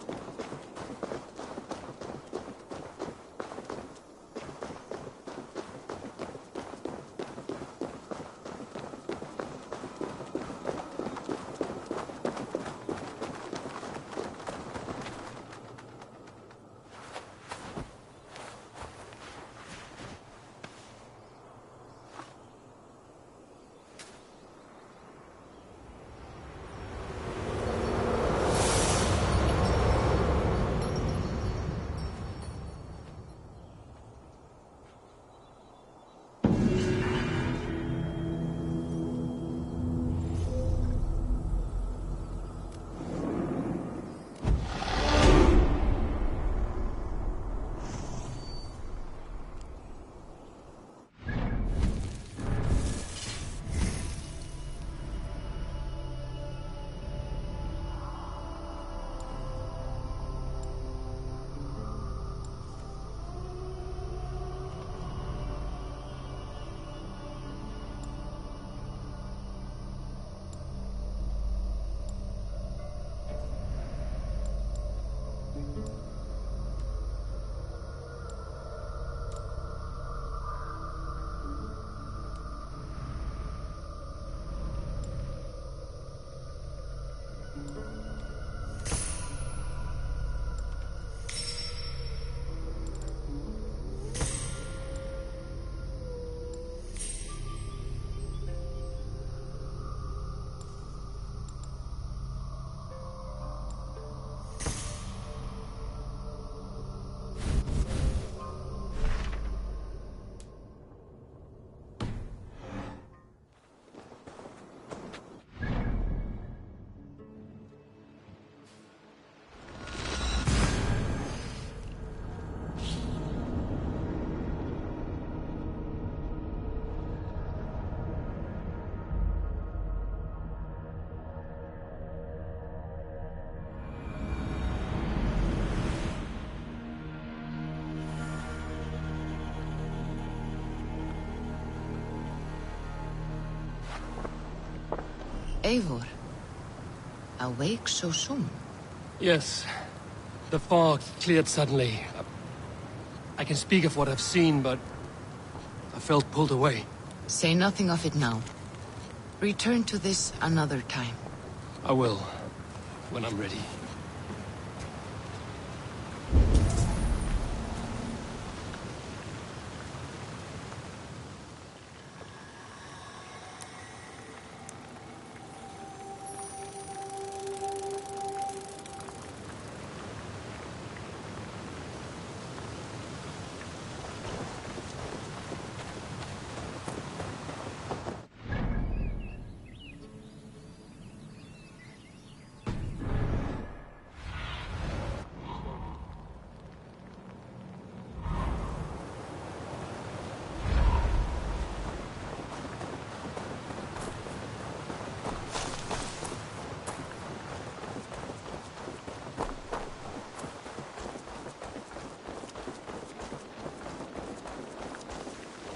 Eivor, awake so soon? Yes. The fog cleared suddenly. I can speak of what I've seen, but I felt pulled away. Say nothing of it now. Return to this another time. I will, when I'm ready.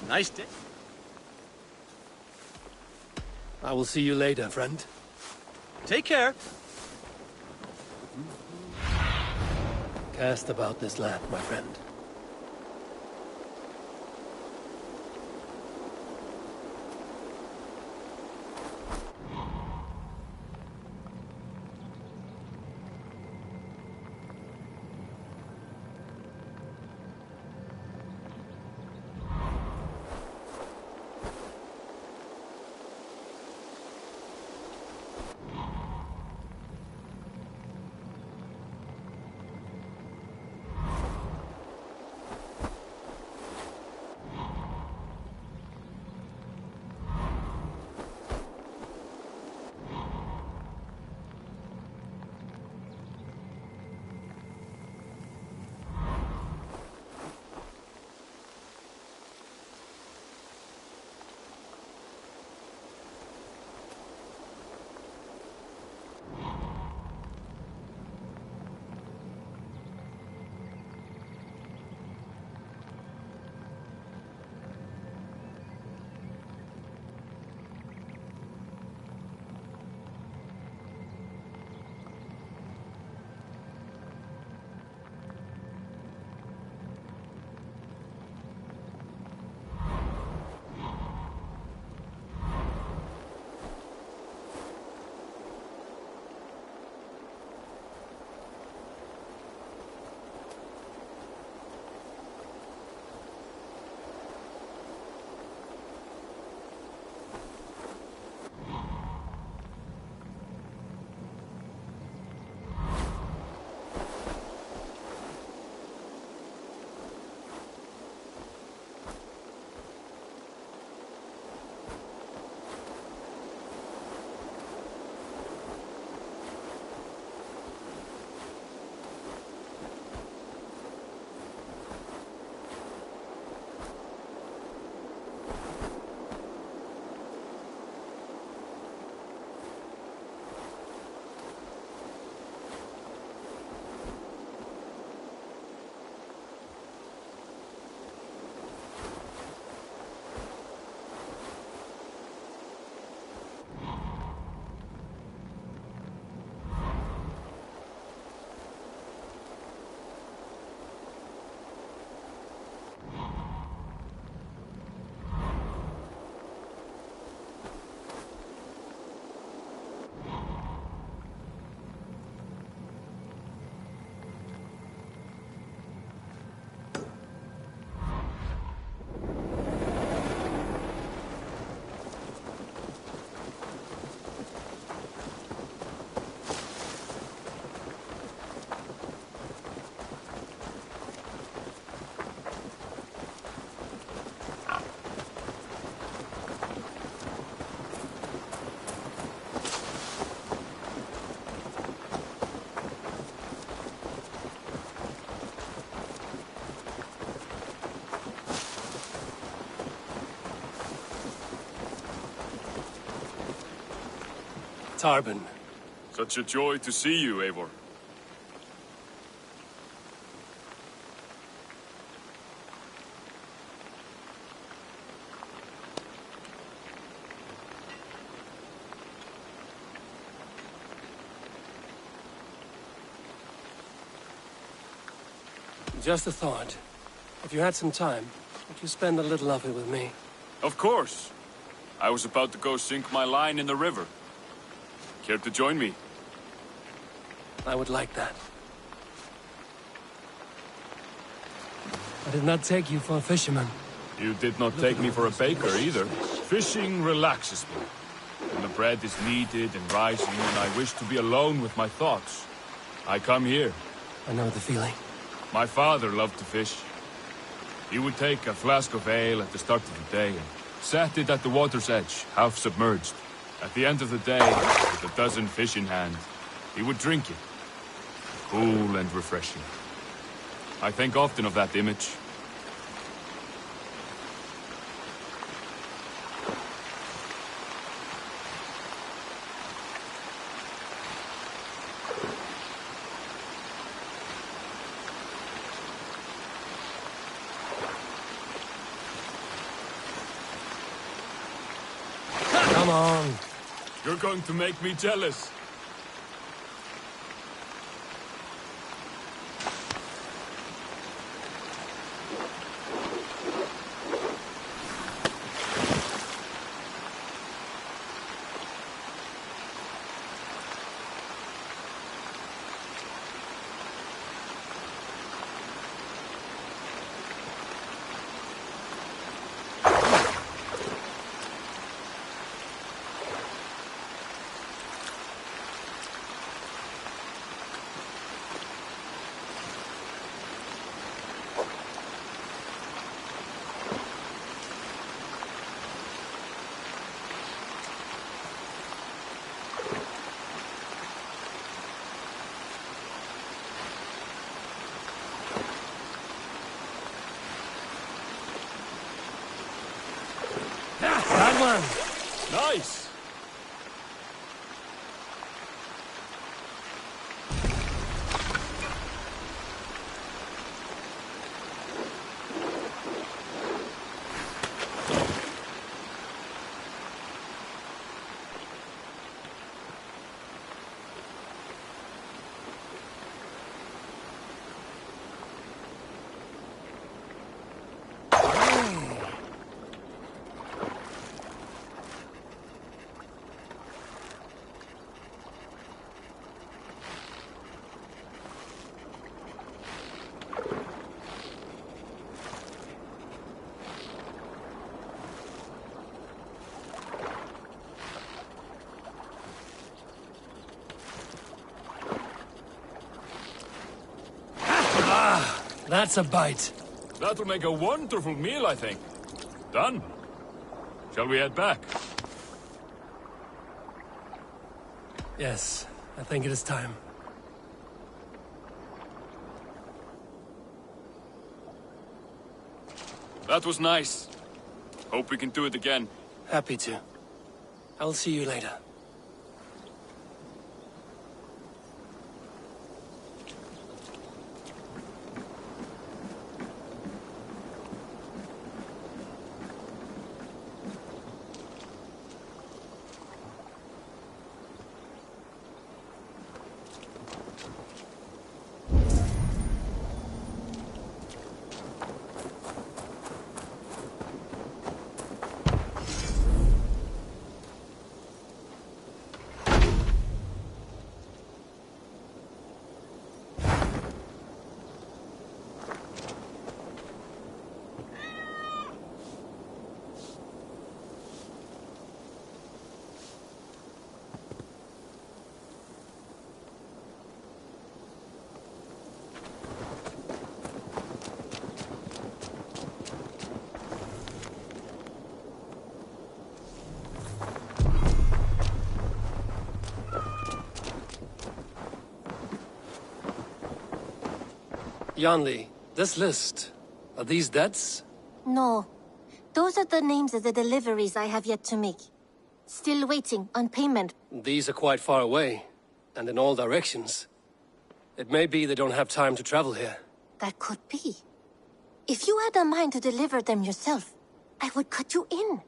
Nice day. I will see you later, friend. Take care. Cast about this land, my friend. Tarban. Such a joy to see you, Eivor. Just a thought. If you had some time, would you spend a little of it with me? Of course. I was about to go sink my line in the river. Care to join me? I would like that. I did not take you for a fisherman. You did not take me for a baker either. Fishing relaxes me. When the bread is kneaded and rising and I wish to be alone with my thoughts, I come here. I know the feeling. My father loved to fish. He would take a flask of ale at the start of the day and set it at the water's edge, half submerged. At the end of the day, with a dozen fish in hand, he would drink it. Cool and refreshing. I think often of that image. Come on. You're going to make me jealous. That one! Nice! That's a bite. That'll make a wonderful meal, I think. Done. Shall we head back? Yes, I think it is time. That was nice. Hope we can do it again. Happy to. I'll see you later. Yanli, this list, are these debts? No. Those are the names of the deliveries I have yet to make. Still waiting on payment. These are quite far away, and in all directions. It may be they don't have time to travel here. That could be. If you had a mind to deliver them yourself, I would cut you in.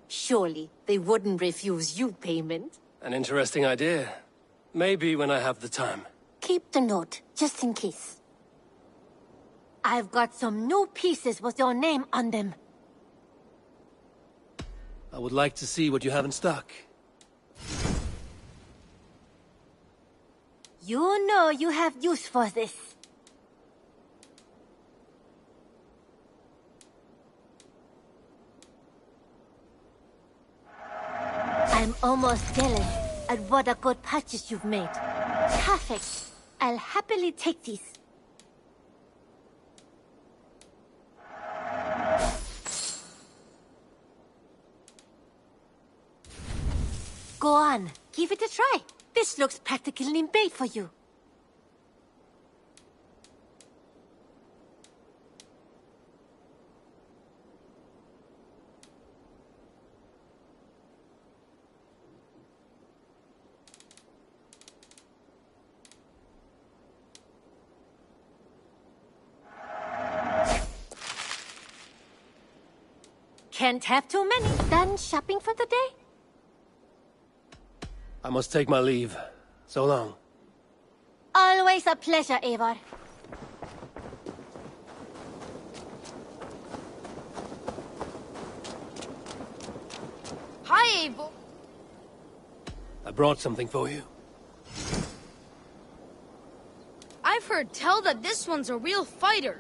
Surely they wouldn't refuse you payment. An interesting idea. Maybe when I have the time. Keep the note, just in case. I've got some new pieces with your name on them. I would like to see what you have in stock. You know you have use for this. I'm almost jealous at what a good purchase you've made. Perfect. I'll happily take these. Go on, give it a try. This looks practically made for you. Can't have too many. Done shopping for the day? I must take my leave. So long. Always a pleasure, Eivor. Hi, Eivor. I brought something for you. I've heard tell that this one's a real fighter.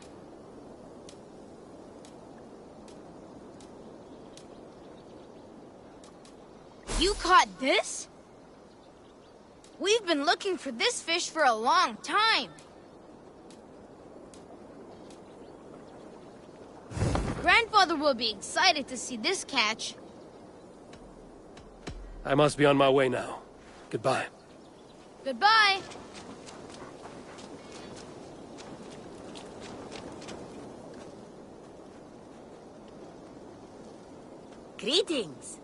You caught this? We've been looking for this fish for a long time. Grandfather will be excited to see this catch. I must be on my way now. Goodbye. Goodbye. Greetings.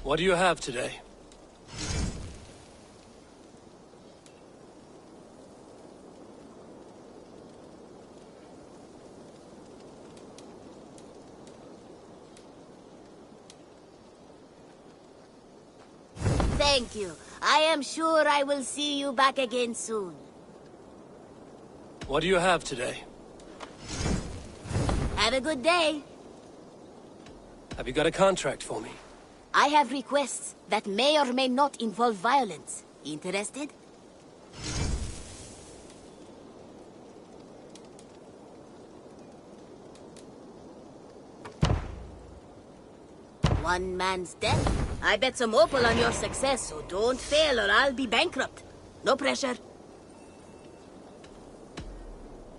What do you have today? Thank you. I am sure I will see you back again soon. What do you have today? Have a good day. Have you got a contract for me? I have requests that may or may not involve violence. Interested? One man's death? I bet some opal on your success, so don't fail or I'll be bankrupt. No pressure.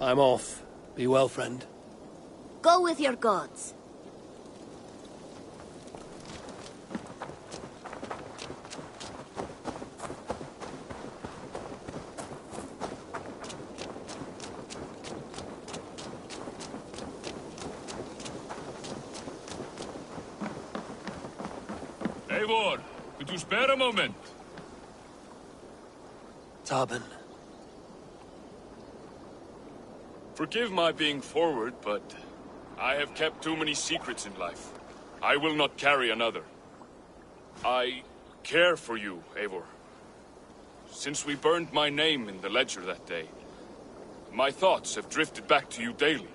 I'm off. Be well, friend. Go with your gods. Eivor, could you spare a moment? Tobin. Forgive my being forward, but I have kept too many secrets in life. I will not carry another. I care for you, Eivor. Since we burned my name in the ledger that day, my thoughts have drifted back to you daily.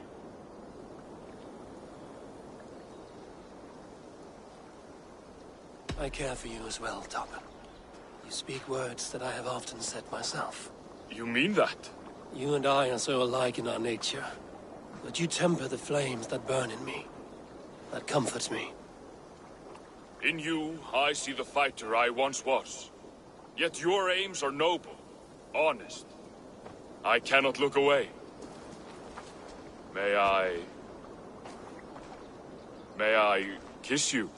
I care for you as well, Tobin. You speak words that I have often said myself. You mean that? You and I are so alike in our nature, but you temper the flames that burn in me. That comforts me. In you, I see the fighter I once was. Yet your aims are noble, honest. I cannot look away. May I kiss you?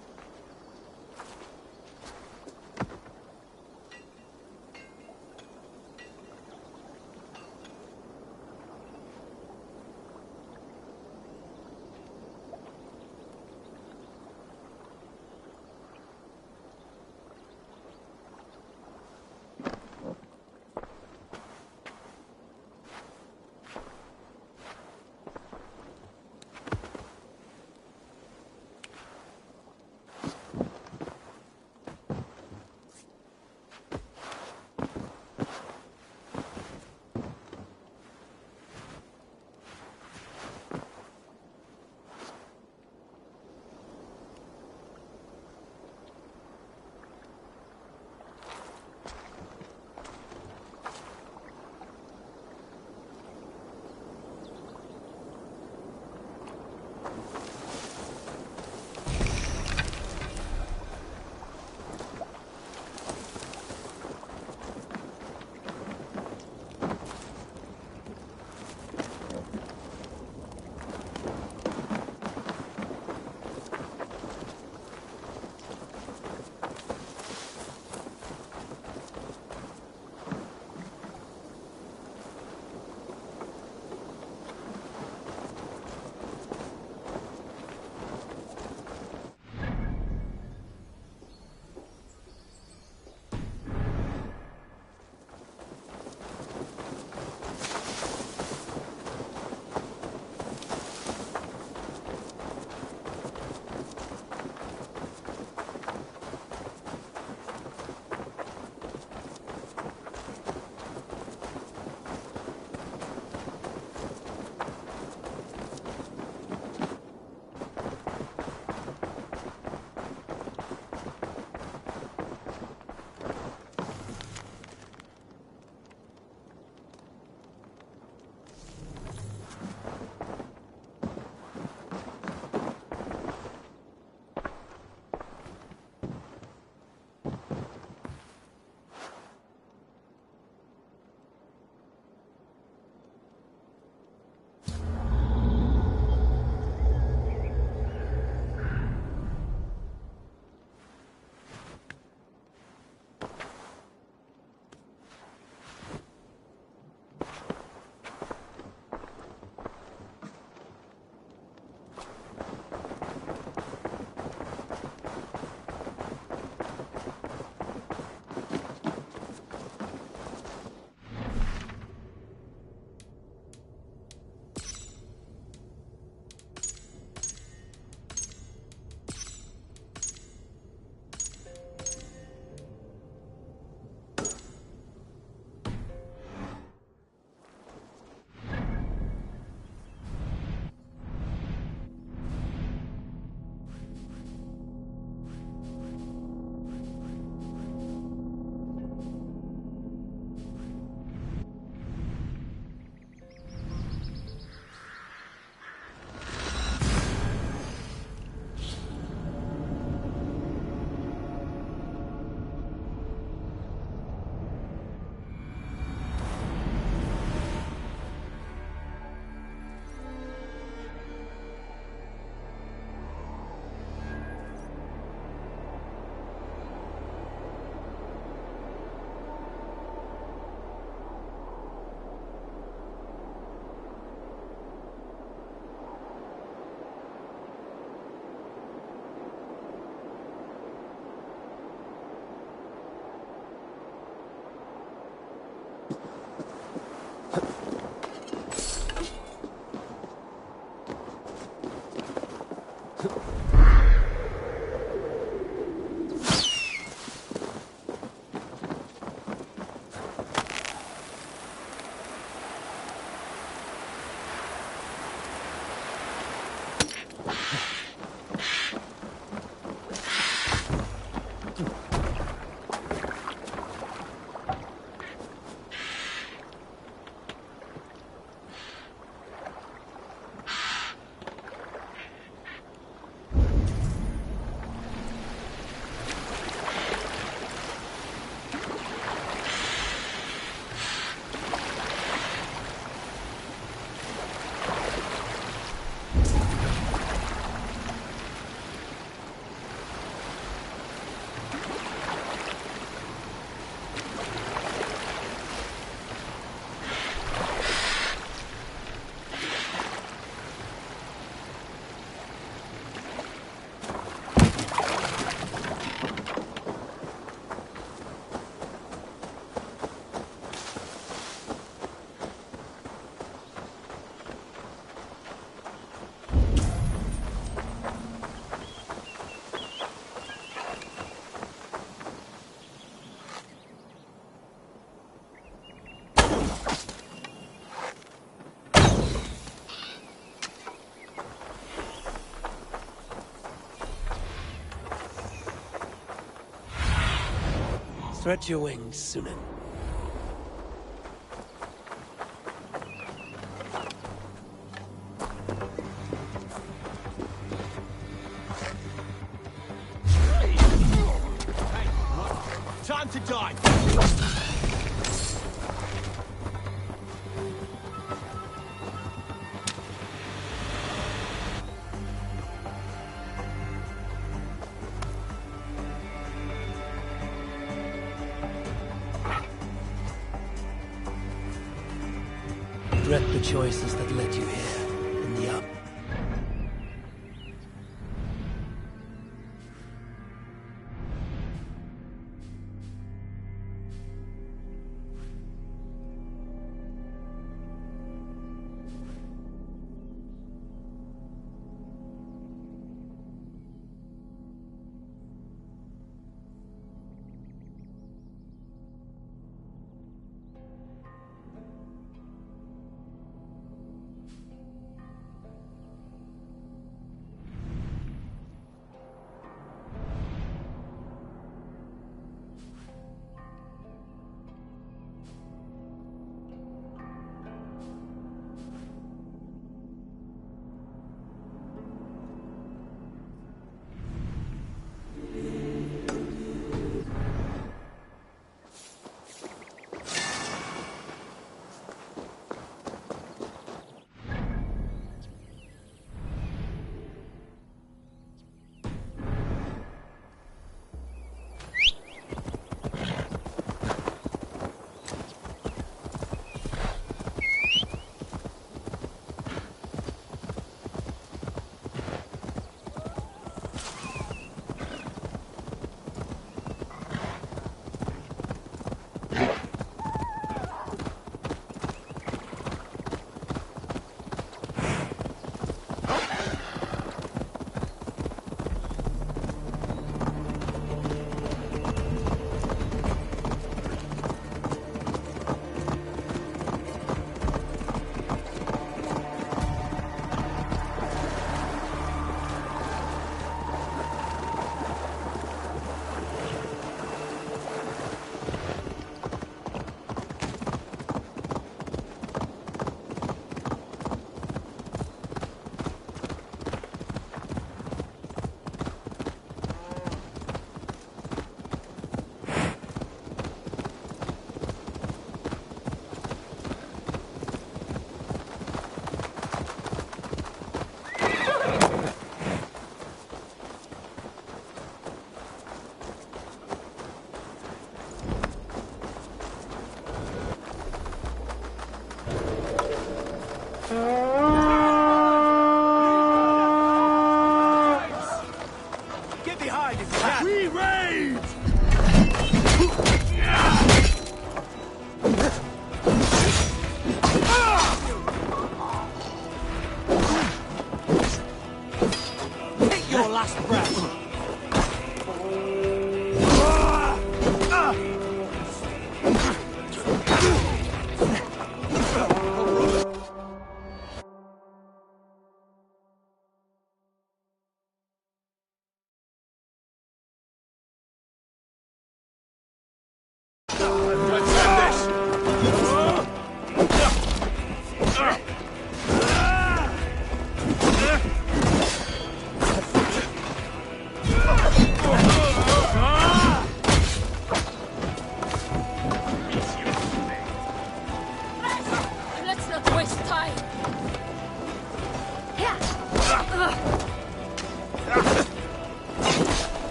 Stretch your wings, Sunan. Time to die! Regret the choices that led you here, in the up.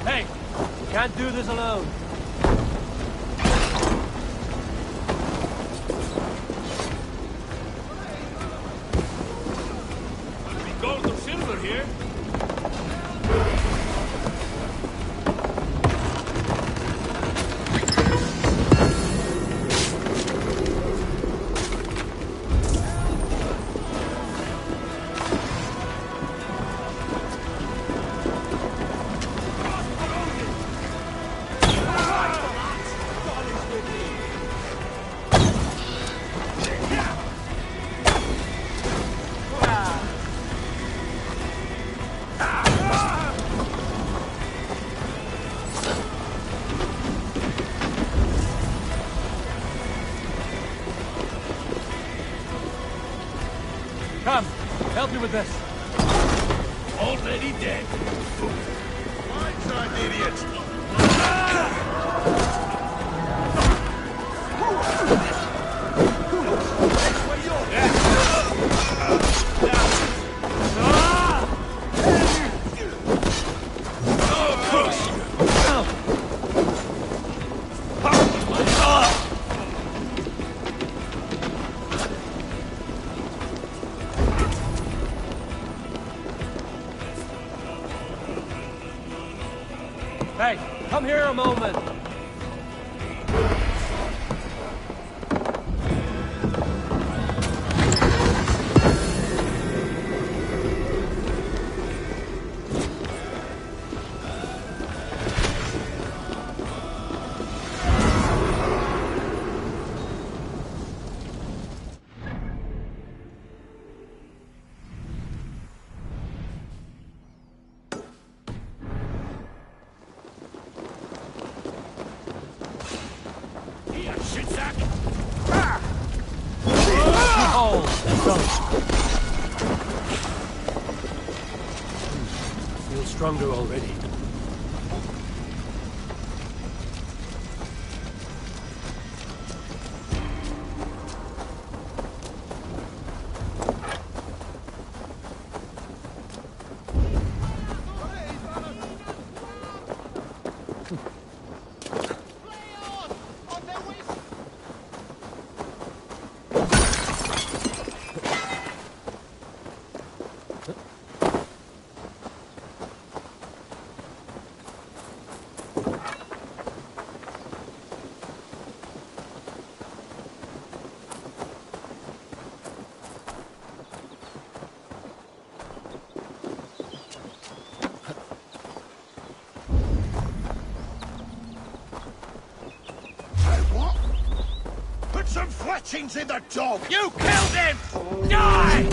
Hey, can't do this alone. Must be gold or silver here. Come, help me with this. Already dead. Blindside, idiot! Hey, come here a moment. Oh, let's go. Feel stronger already. Put some fletchings in the dog! You killed him! Die!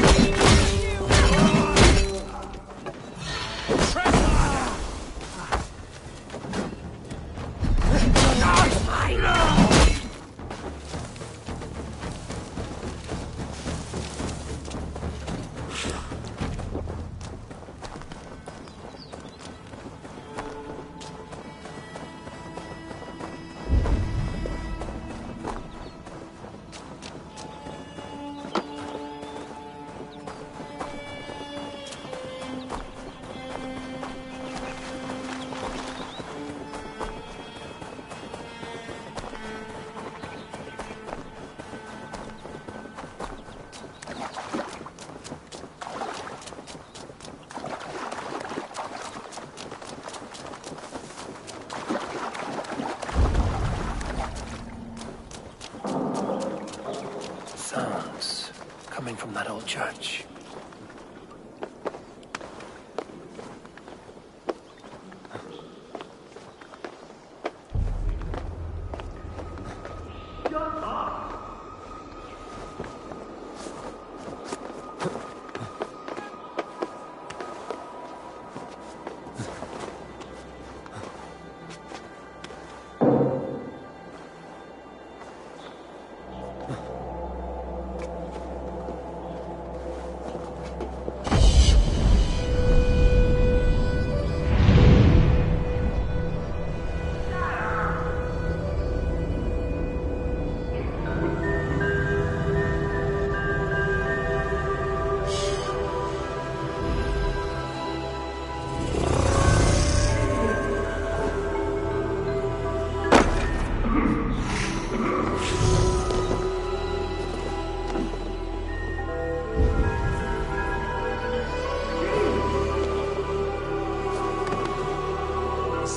Sounds coming from that old church.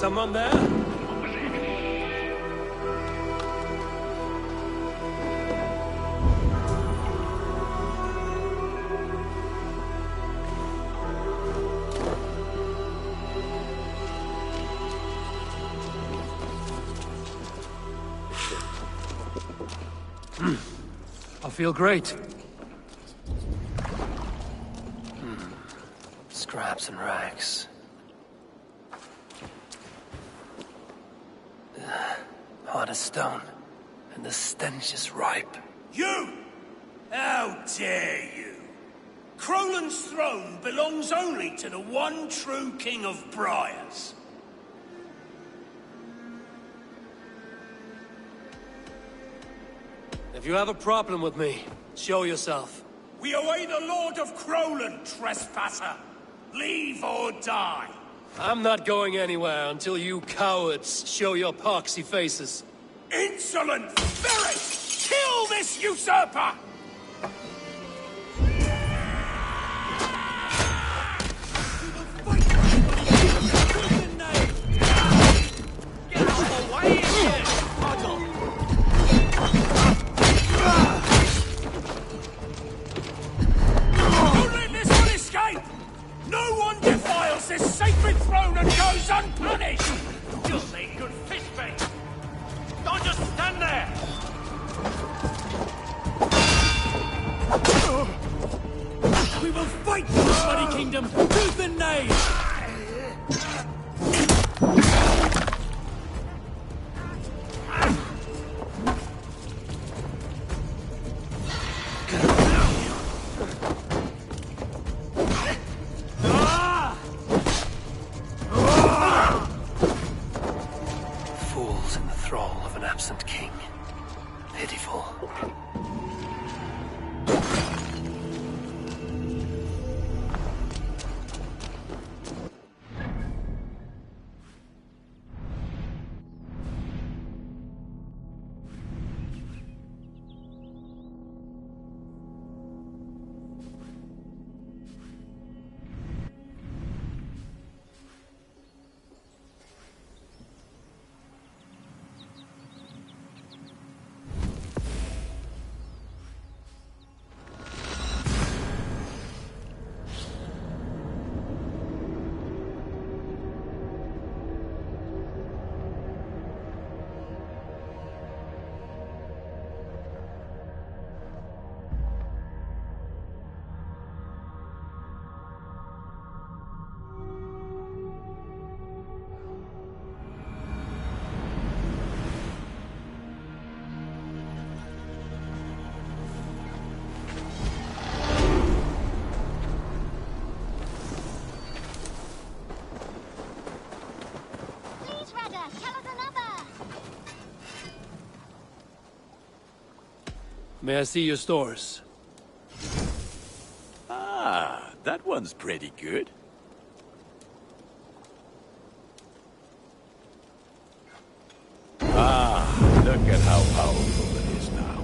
Someone there? I feel great. Scraps and rags. Hard as stone, and the stench is ripe. You! How dare you! Crolan's throne belongs only to the one true King of Briars. If you have a problem with me, show yourself. We await the Lord of Crolan, trespasser! Leave or die! I'm not going anywhere until you cowards show your poxy faces. Insolent ferret! Kill this usurper! Get out of the way here, puddle! Don't let this one escape! No one defiles this sacred throne and goes unpunished! You'll make good fish bait! Don't just stand there! We will fight for this bloody kingdom, tooth and nail! Fools in the thrall of an absent king. Pitiful. May I see your stores? Ah, that one's pretty good. Ah, look at how powerful it is now.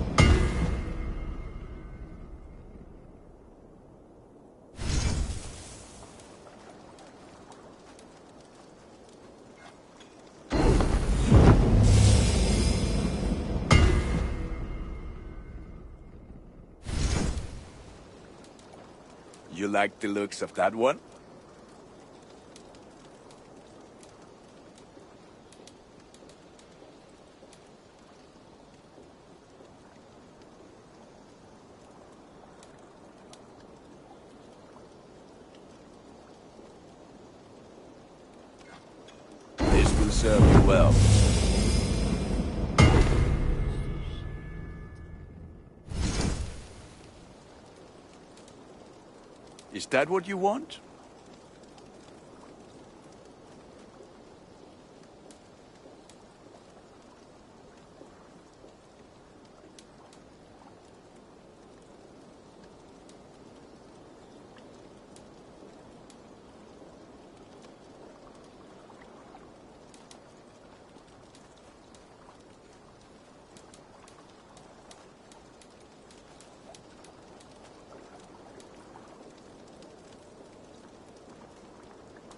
You like the looks of that one? This will serve you well. Is that what you want?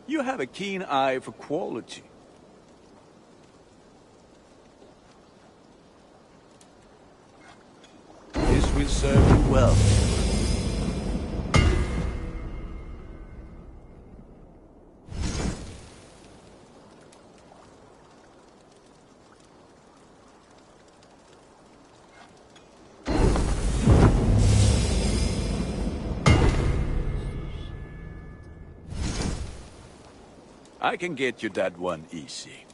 You have a keen eye for quality. will serve you well. I can get you that one easy.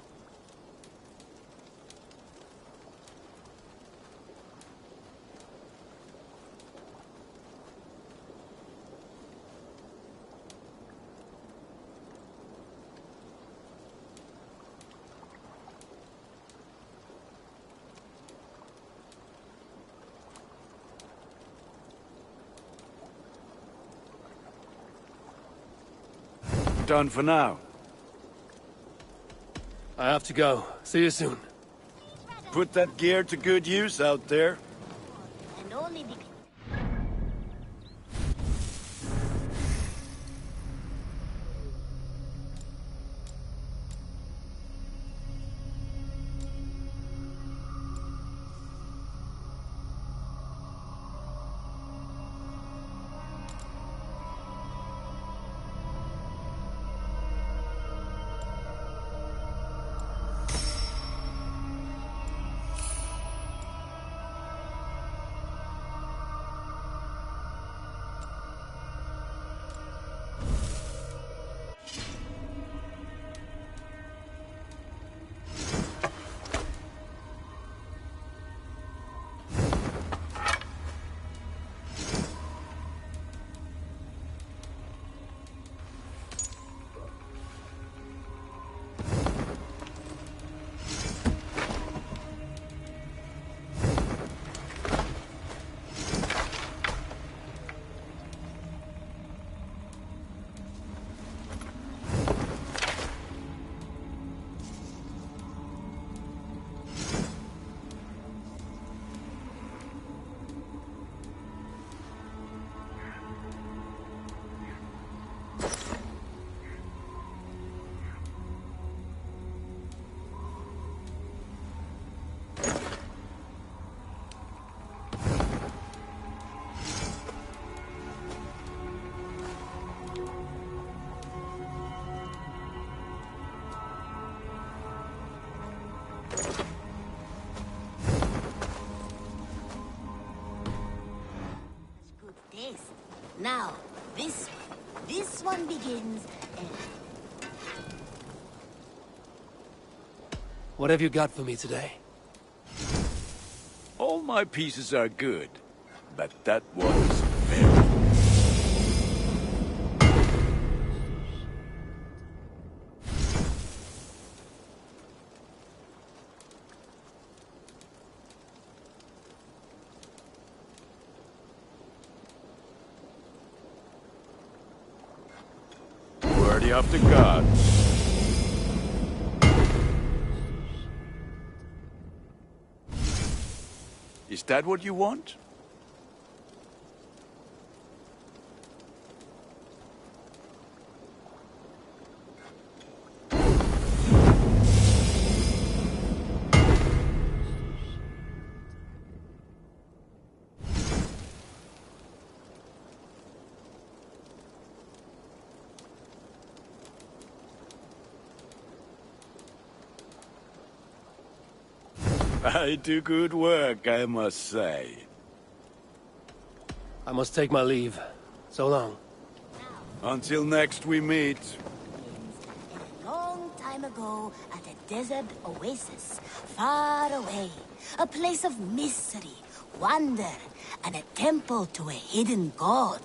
Done for now. I have to go. See you soon. Put that gear to good use out there. And only because... Now, this one begins and... What have you got for me today? All my pieces are good, but that one's very... Worthy of the gods. Is that what you want? I do good work, I must say. I must take my leave. So long. Until next we meet. A long time ago, at a desert oasis, far away, a place of mystery, wonder, and a temple to a hidden god.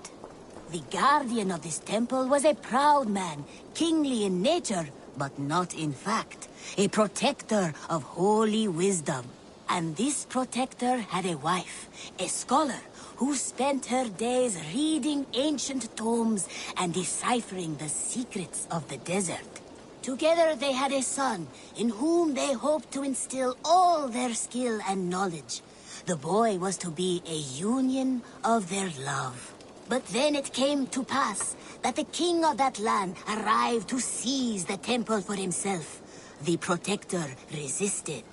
The guardian of this temple was a proud man, kingly in nature, but not in fact. A protector of holy wisdom. And this protector had a wife, a scholar, who spent her days reading ancient tomes and deciphering the secrets of the desert. Together they had a son, in whom they hoped to instill all their skill and knowledge. The boy was to be a union of their love. But then it came to pass that the king of that land arrived to seize the temple for himself. The protector resisted.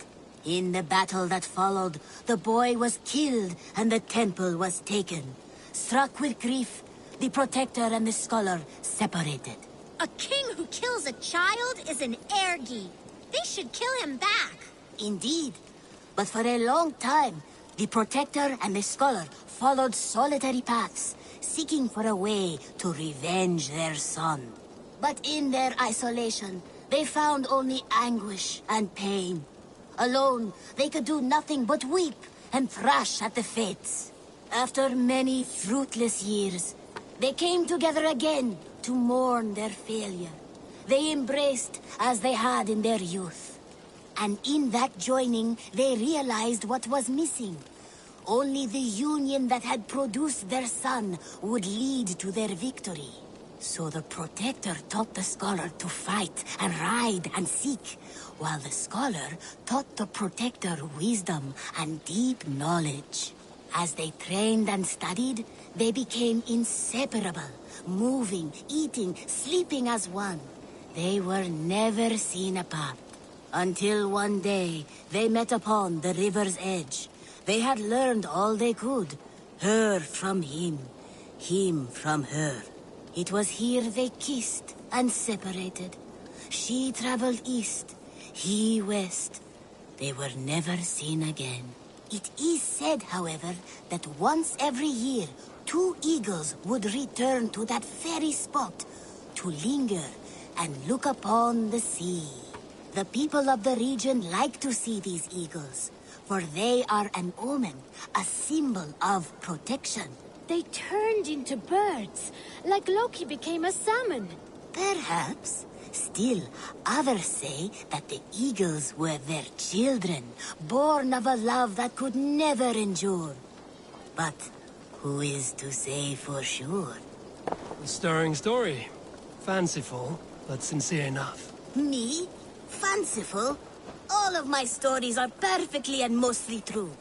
In the battle that followed, the boy was killed and the temple was taken. Struck with grief, the Protector and the Scholar separated. A king who kills a child is an ergi. They should kill him back. Indeed. But for a long time, the Protector and the Scholar followed solitary paths, seeking for a way to revenge their son. But in their isolation, they found only anguish and pain. Alone, they could do nothing but weep and thrash at the fates. After many fruitless years, they came together again to mourn their failure. They embraced as they had in their youth. And in that joining, they realized what was missing. Only the union that had produced their son would lead to their victory. So the Protector taught the Scholar to fight and ride and seek, while the Scholar taught the Protector wisdom and deep knowledge. As they trained and studied, they became inseparable, moving, eating, sleeping as one. They were never seen apart. Until one day, they met upon the river's edge. They had learned all they could, her from him from her. It was here they kissed and separated. She traveled east, he west. They were never seen again. It is said, however, that once every year, 2 eagles would return to that very spot to linger and look upon the sea. The people of the region like to see these eagles, for they are an omen, a symbol of protection. They turned into birds, like Loki became a salmon. Perhaps. Still, others say that the eagles were their children, born of a love that could never endure. But who is to say for sure? A stirring story. Fanciful, but sincere enough. Me? Fanciful? All of my stories are perfectly and mostly true.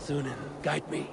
Sunan, guide me.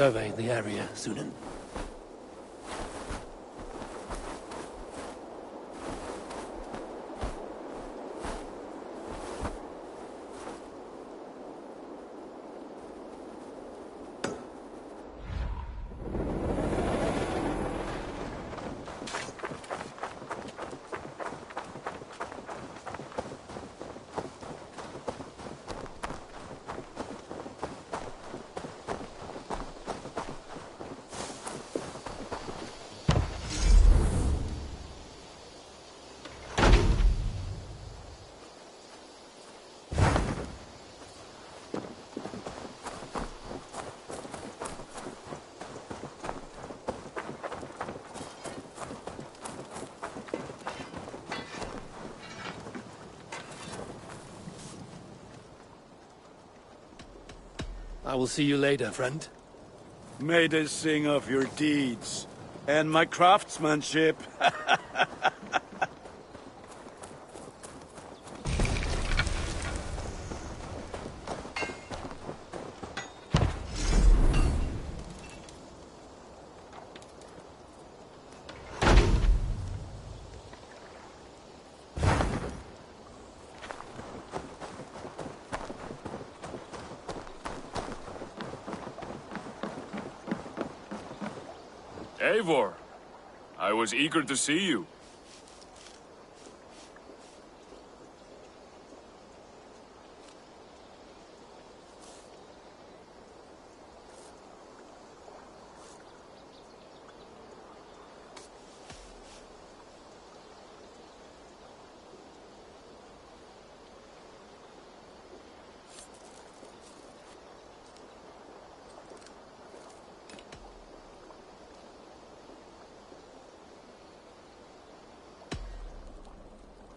Survey the area, Sunan. I will see you later, friend. May they sing of your deeds and my craftsmanship. Eivor, I was eager to see you.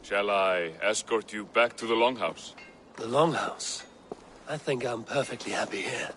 Shall I escort you back to the Longhouse? The Longhouse? I think I'm perfectly happy here.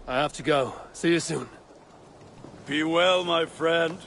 I have to go. See you soon. Be well, my friend.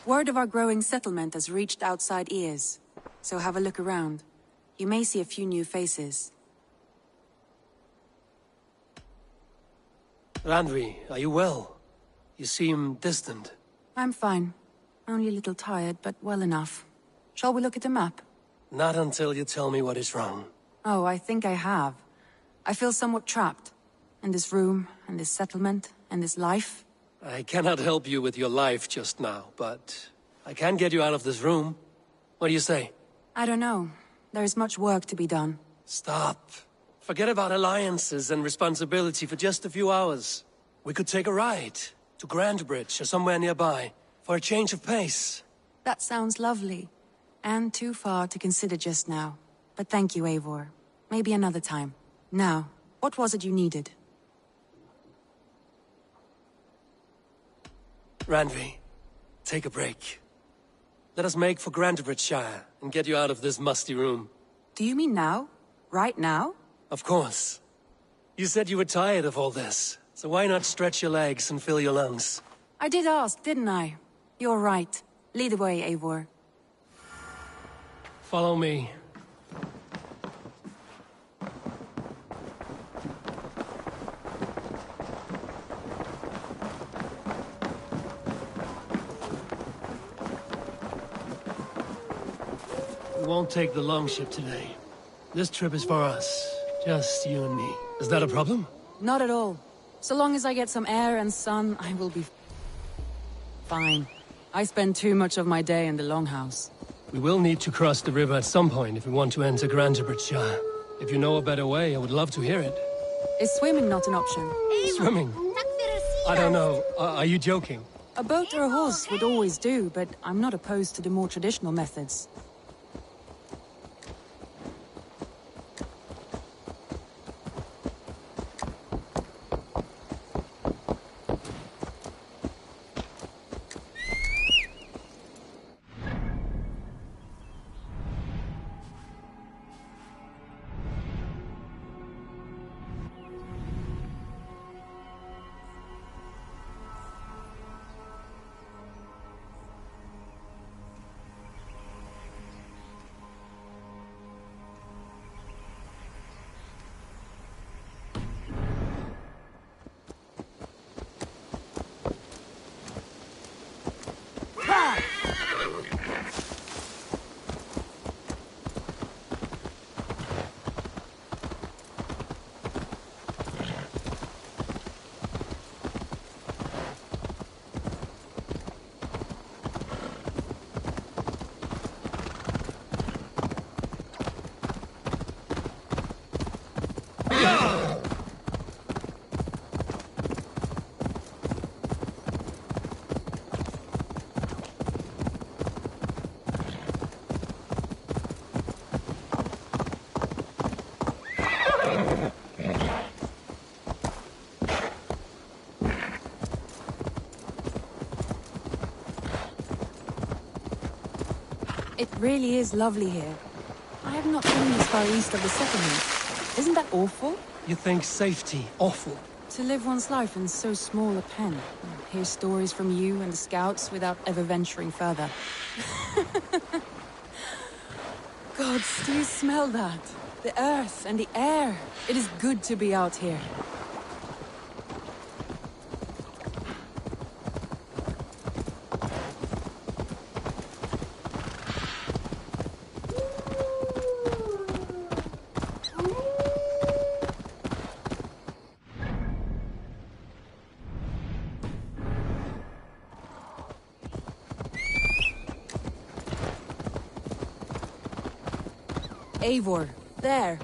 Word of our growing settlement has reached outside ears, so have a look around. You may see a few new faces. Randvi, are you well? You seem distant. I'm fine. Only a little tired, but well enough. Shall we look at the map? Not until you tell me what is wrong. Oh, I think I have. I feel somewhat trapped. In this room, and this settlement, and this life. I cannot help you with your life just now, but I can get you out of this room. What do you say? I don't know. There is much work to be done. Stop. Forget about alliances and responsibility for just a few hours. We could take a ride to Grandbridge or somewhere nearby for a change of pace. That sounds lovely. And too far to consider just now. But thank you, Eivor. Maybe another time. Now, what was it you needed? Randvi, take a break. Let us make for Grandbridgeshire and get you out of this musty room. Do you mean now? Right now? Of course. You said you were tired of all this, so why not stretch your legs and fill your lungs? I did ask, didn't I? You're right. Lead the way, Eivor. Follow me. We won't take the longship today. This trip is for us. Just you and me. Is that a problem? Not at all. So long as I get some air and sun, I will be fine. I spend too much of my day in the longhouse. We will need to cross the river at some point if we want to enter Grandbridgeshire. If you know a better way, I would love to hear it. Is swimming not an option? Swimming? I don't know. Are you joking? A boat or a horse would always do, but I'm not opposed to the more traditional methods. It really is lovely here. I have not been this far east of the settlement. Isn't that awful? You think safety awful? To live one's life in so small a pen. And hear stories from you and the scouts without ever venturing further. Gods, do you smell that? The earth and the air. It is good to be out here. Eivor, there.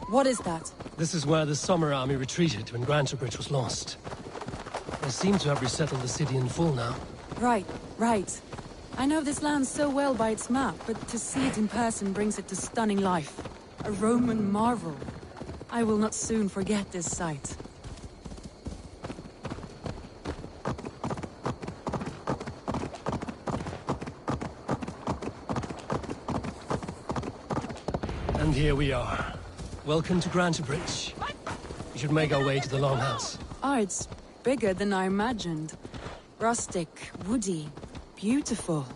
What is that? This is where the Summer Army retreated when Grantebridge was lost. They seem to have resettled the city in full now. Right, right. I know this land so well by its map, but to see it in person brings it to stunning life. A Roman marvel. I will not soon forget this sight. And here we are. Welcome to Grantebridge. We should make our way to the Longhouse. Oh, it's bigger than I imagined. Rustic, woody, beautiful.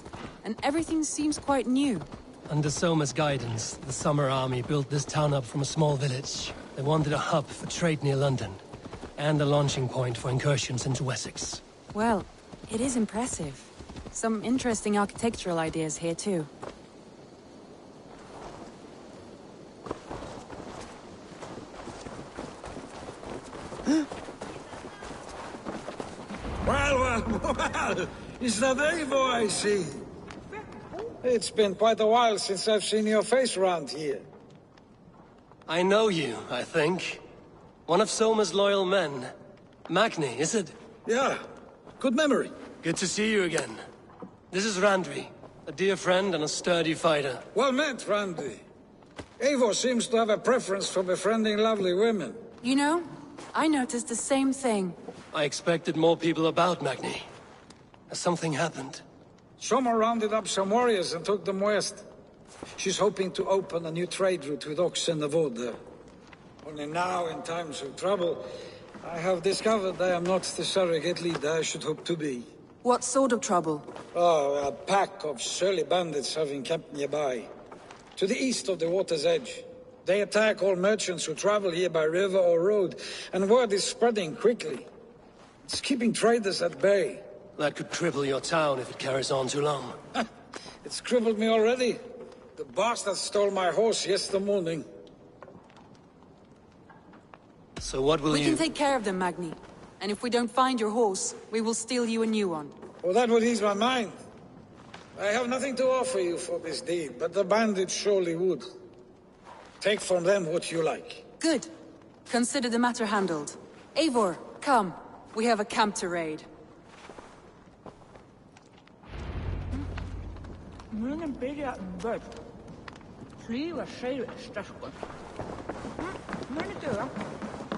And everything seems quite new. Under Soma's guidance, the Summer Army built this town up from a small village. They wanted a hub for trade near London, and a launching point for incursions into Wessex. Well, it is impressive. Some interesting architectural ideas here, too. Well, is that Eivor I see? It's been quite a while since I've seen your face around here. I know you, I think. One of Soma's loyal men. Magni, is it? Yeah, good memory. Good to see you again. This is Randvi, a dear friend and a sturdy fighter. Well met, Randvi. Eivor seems to have a preference for befriending lovely women. You know, I noticed the same thing. I expected more people about Magni. Has something happened? Soma rounded up some warriors and took them west. She's hoping to open a new trade route with oxen and wood there. Only now, in times of trouble, I have discovered I am not the surrogate leader I should hope to be. What sort of trouble? Oh, a pack of surly bandits have encamped nearby. To the east of the water's edge. They attack all merchants who travel here by river or road, and word is spreading quickly. It's keeping traders at bay. That could cripple your town if it carries on too long. It's crippled me already. The bastard stole my horse yesterday morning. So what will We can take care of them, Magni. And if we don't find your horse, we will steal you a new one. Well, that would ease my mind. I have nothing to offer you for this deed, but the bandits surely would. Take from them what you like. Good. Consider the matter handled. Eivor, come. We have a camp to raid.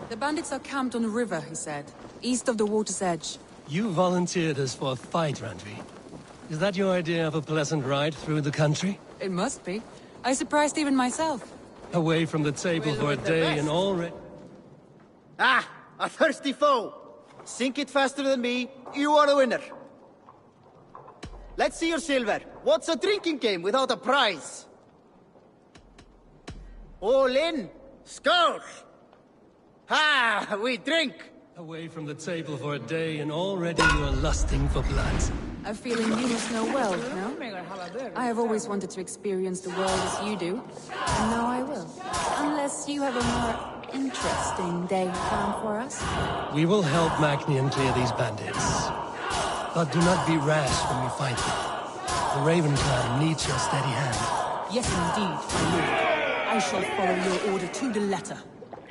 The bandits are camped on the river, he said. East of the water's edge. You volunteered us for a fight, Randvi. Is that your idea of a pleasant ride through the country? It must be. I surprised even myself. Away from the table for a day and already... Ah! A thirsty foe! Sink it faster than me, you are the winner. Let's see your silver. What's a drinking game without a prize? All in! Score! Ha! We drink! Away from the table for a day and already you are lusting for blood. A feeling you must know well, no? I have always wanted to experience the world as you do, and now I will. Unless you have a more interesting day planned for us. We will help Magnian clear these bandits. But do not be rash when we fight them. The Raven clan needs your steady hand. Yes, indeed, my lord. I shall follow your order to the letter.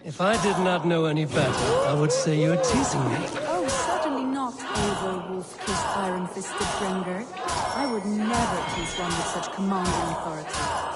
If I did not know any better, I would say you're teasing me. Oh, certainly not, Eivor wolf-kissed iron-fisted Drenger. I would never tease one with such commanding authority.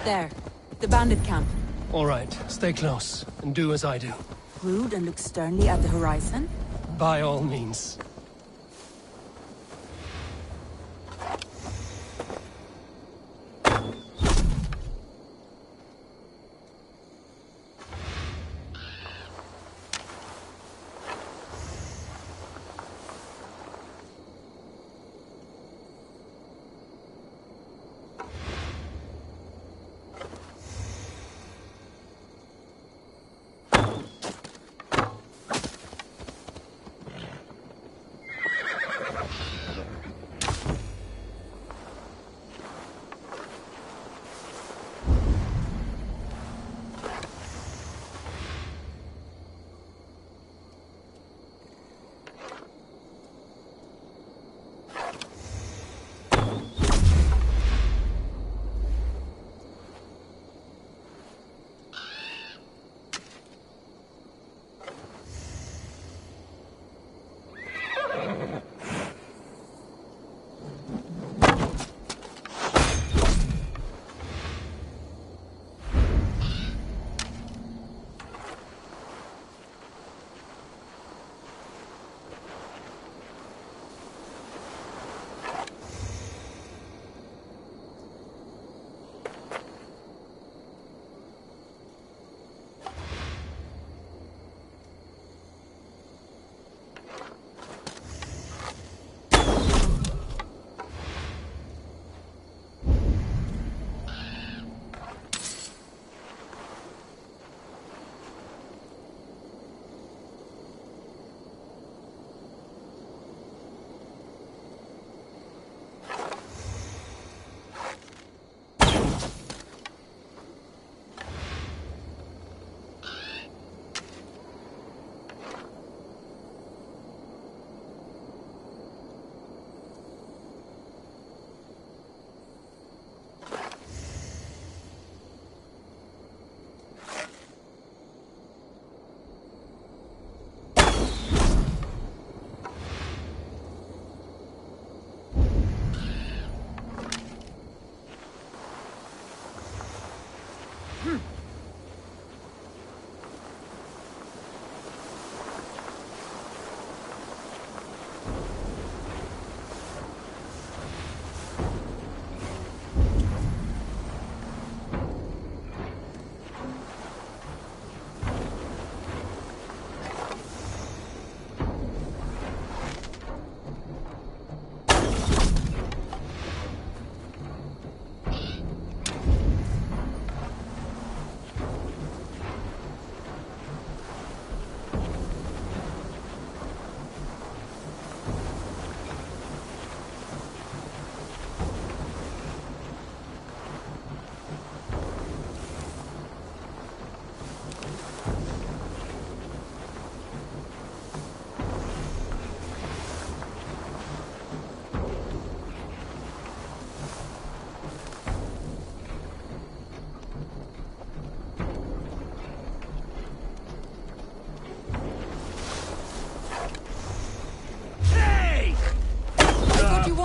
There. The bandit camp. All right, stay close, and do as I do. Rude and look sternly at the horizon? By all means.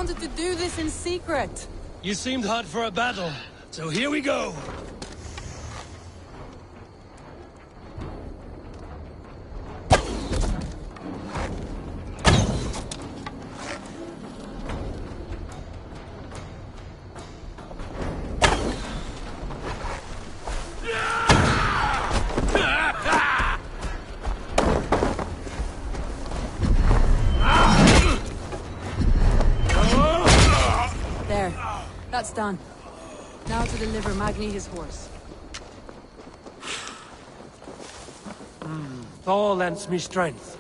wanted to do this in secret. You seemed hot for a battle, so here we go. There. That's done. Now to deliver Magni his horse. Thor lends me strength.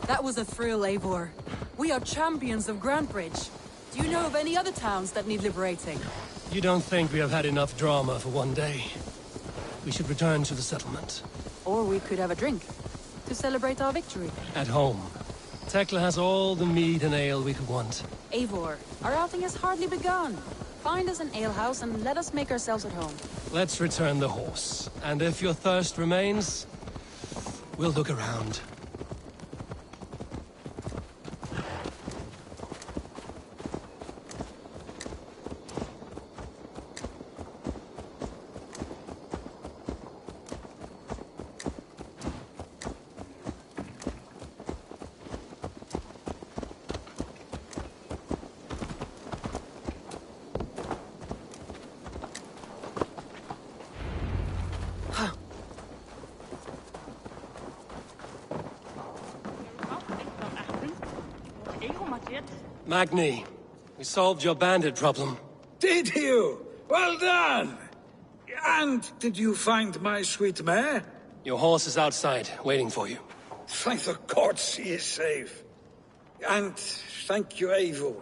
That was a thrill, Eivor. We are champions of Grantebridge. Do you know of any other towns that need liberating? You don't think we have had enough drama for one day? We should return to the settlement. Or we could have a drink, to celebrate our victory. At home. Tekla has all the mead and ale we could want. Eivor, our outing has hardly begun. Find us an alehouse and let us make ourselves at home. Let's return the horse. And if your thirst remains, we'll look around. Magni, we solved your bandit problem. Did you? Well done! And did you find my sweet mare? Your horse is outside, waiting for you. Thank the gods he is safe. And thank you, Eivor.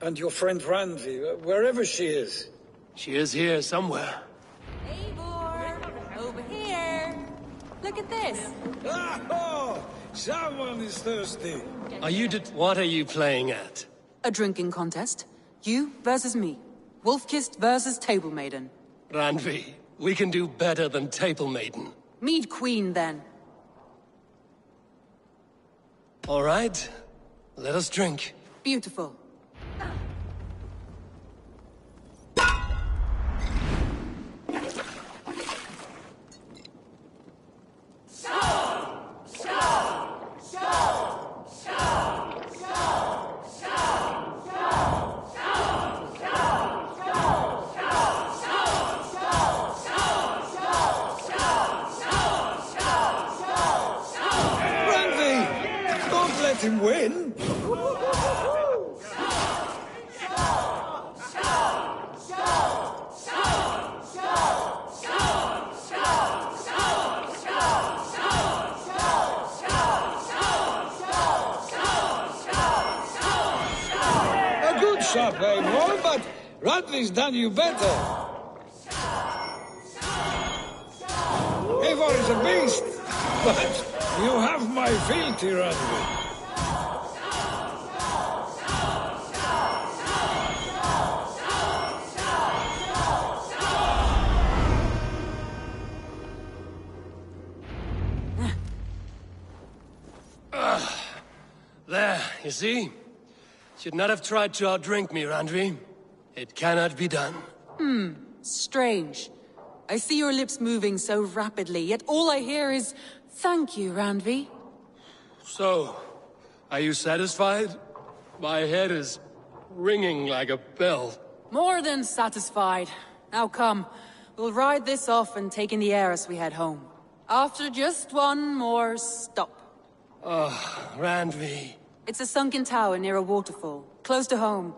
And your friend Randi, wherever she is. She is here somewhere. Eivor! Over here! Look at this! Oh! Someone is thirsty. What are you playing at? A drinking contest. You versus me. Wolf-Kissed versus Table Maiden. Randvi, we can do better than Table Maiden. Mead Queen, then. All right. Let us drink. Beautiful. Let him win. A good shot, Eivor, but Radley's done you better. Eivor is a beast, but you have my fealty, Radley. There, you see? Should not have tried to outdrink me, Randvi. It cannot be done. Strange. I see your lips moving so rapidly, yet all I hear is, "Thank you, Randvi." So, are you satisfied? My head is ringing like a bell. More than satisfied. Now come, we'll ride this off and take in the air as we head home. After just one more stop. Oh, Randvi. It's a sunken tower near a waterfall, close to home.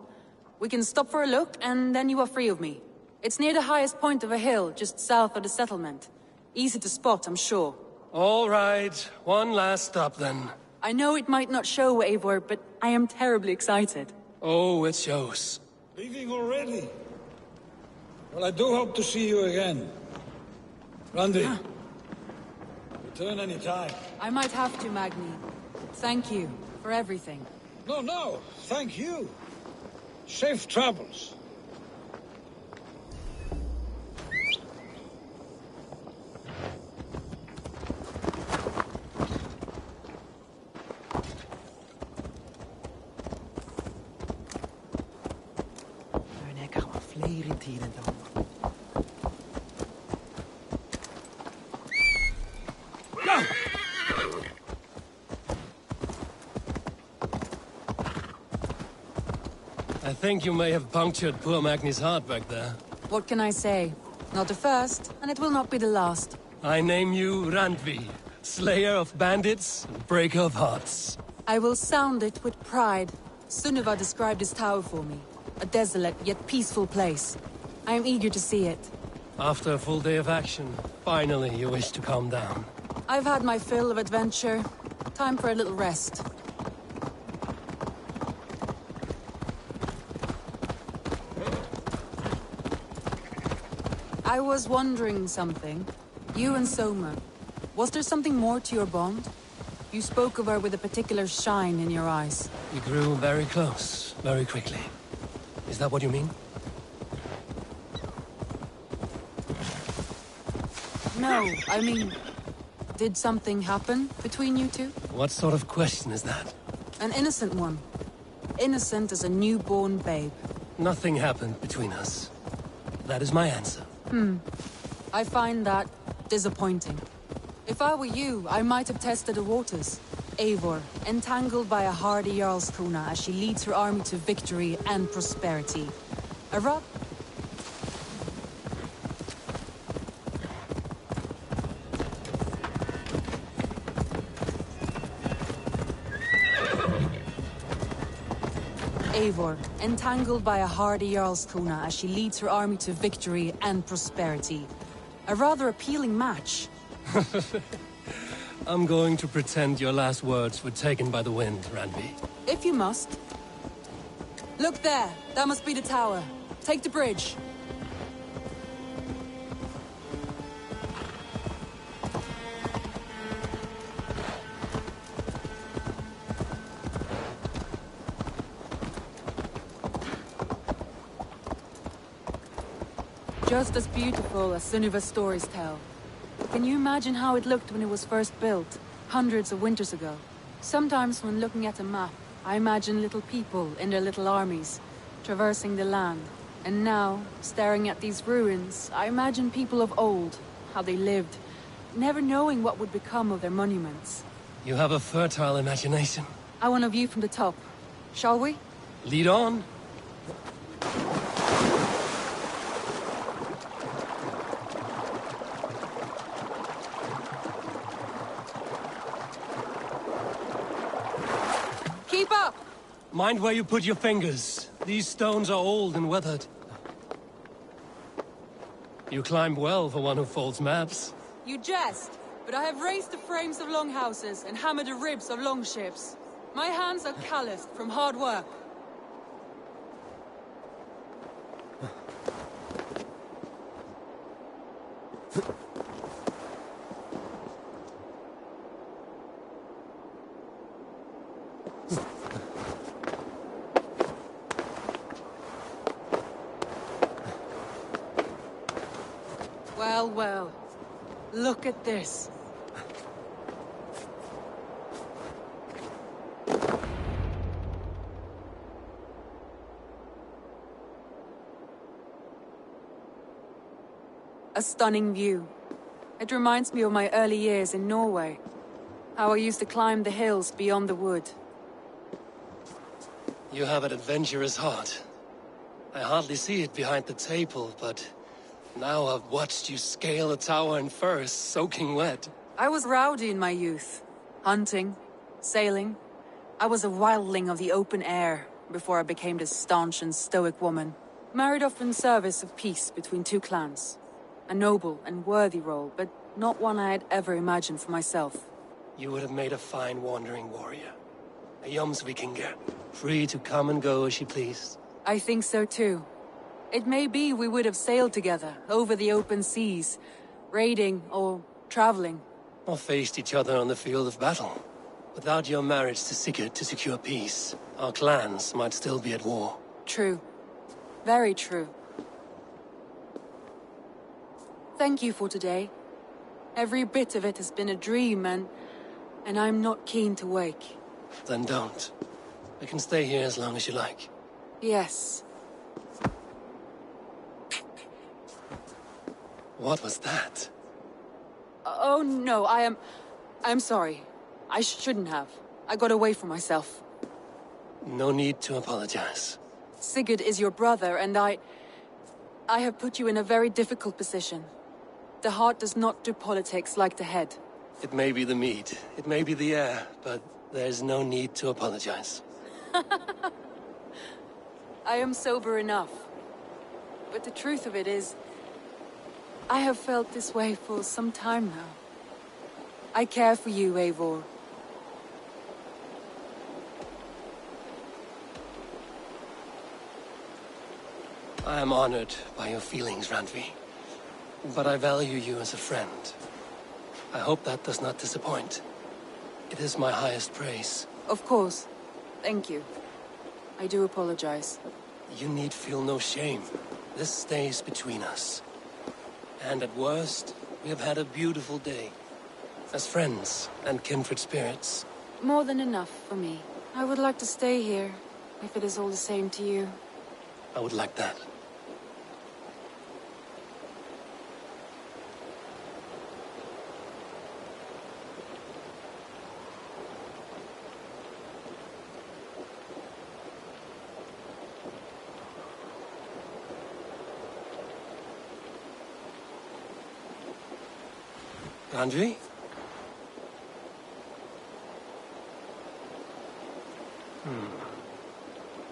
We can stop for a look, and then you are free of me. It's near the highest point of a hill, just south of the settlement. Easy to spot, I'm sure. All right, one last stop then. I know it might not show, Eivor, but I am terribly excited. Oh, it shows. Leaving already? Well, I do hope to see you again. Randy, return any time. I might have to, Magni. Thank you for everything. No, thank you. Safe travels. I think you may have punctured poor Magni's heart back there. What can I say? Not the first, and it will not be the last. I name you Randvi, slayer of bandits and breaker of hearts. I will sound it with pride. Sunniva described this tower for me. A desolate yet peaceful place. I am eager to see it. After a full day of action, finally you wish to calm down. I've had my fill of adventure. Time for a little rest. I was wondering something. You and Soma. Was there something more to your bond? You spoke of her with a particular shine in your eyes. We grew very close, very quickly. Is that what you mean? No, I mean... Did something happen between you two? What sort of question is that? An innocent one. Innocent as a newborn babe. Nothing happened between us. That is my answer. I find that disappointing. If I were you, I might have tested the waters. Eivor, entangled by a hardy Jarlskona as she leads her army to victory and prosperity. A rot... Eivor, entangled by a hardy Jarlskona as she leads her army to victory and prosperity. A rather appealing match. I'm going to pretend your last words were taken by the wind, Randvi. If you must. Look there, that must be the tower. Take the bridge. Just as beautiful as Sunniva's stories tell. Can you imagine how it looked when it was first built, hundreds of winters ago? Sometimes when looking at a map, I imagine little people in their little armies, traversing the land. And now, staring at these ruins, I imagine people of old, how they lived, never knowing what would become of their monuments. You have a fertile imagination. I want a view from the top. Shall we? Lead on. Keep up! Mind where you put your fingers. These stones are old and weathered. You climb well for one who folds maps. You jest, but I have raised the frames of longhouses and hammered the ribs of longships. My hands are calloused from hard work. Well, well. Look at this. A stunning view. It reminds me of my early years in Norway. How I used to climb the hills beyond the wood. You have an adventurous heart. I hardly see it behind the table, but now I've watched you scale a tower in furs, soaking wet. I was rowdy in my youth. Hunting, sailing. I was a wildling of the open air before I became this staunch and stoic woman. Married off in service of peace between two clans. A noble and worthy role, but not one I had ever imagined for myself. You would have made a fine wandering warrior. A Jomsvikinger, free to come and go as she pleased. I think so too. It may be we would have sailed together, over the open seas, raiding or traveling. Or faced each other on the field of battle. Without your marriage to Sigurd to secure peace, our clans might still be at war. True. Very true. Thank you for today. Every bit of it has been a dream, and I'm not keen to wake. Then don't. I can stay here as long as you like. Yes. What was that? Oh no, I'm sorry. I shouldn't have. I got away from myself. No need to apologize. Sigurd is your brother, and I have put you in a very difficult position. The heart does not do politics like the head. It may be the meat, it may be the air, but there's no need to apologize. I am sober enough. But the truth of it is, I have felt this way for some time now. I care for you, Eivor. I am honored by your feelings, Randvi. But I value you as a friend. I hope that does not disappoint. It is my highest praise. Of course. Thank you. I do apologize. You need feel no shame. This stays between us. And at worst, we have had a beautiful day. As friends and kindred spirits. More than enough for me. I would like to stay here, if it is all the same to you. I would like that. Randvi?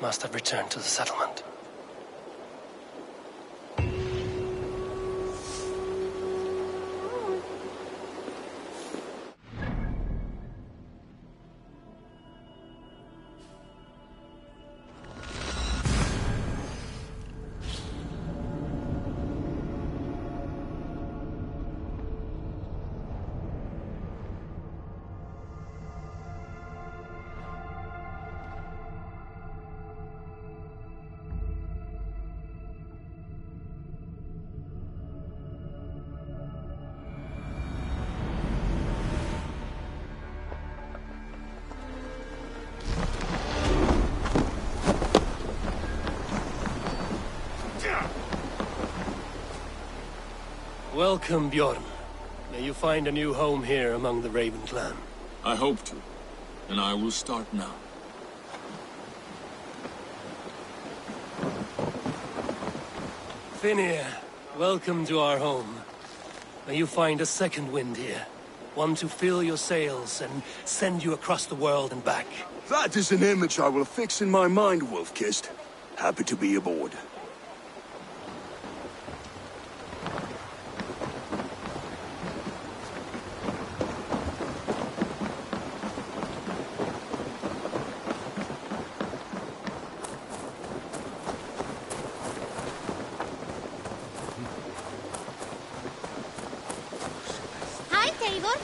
Must have returned to the settlement. Welcome, Bjorn. May you find a new home here among the Raven clan. I hope to, and I will start now. Finir, welcome to our home. May you find a second wind here. One to fill your sails and send you across the world and back. That is an image I will fix in my mind, Wolf-Kissed. Happy to be aboard. Hi, Eivor.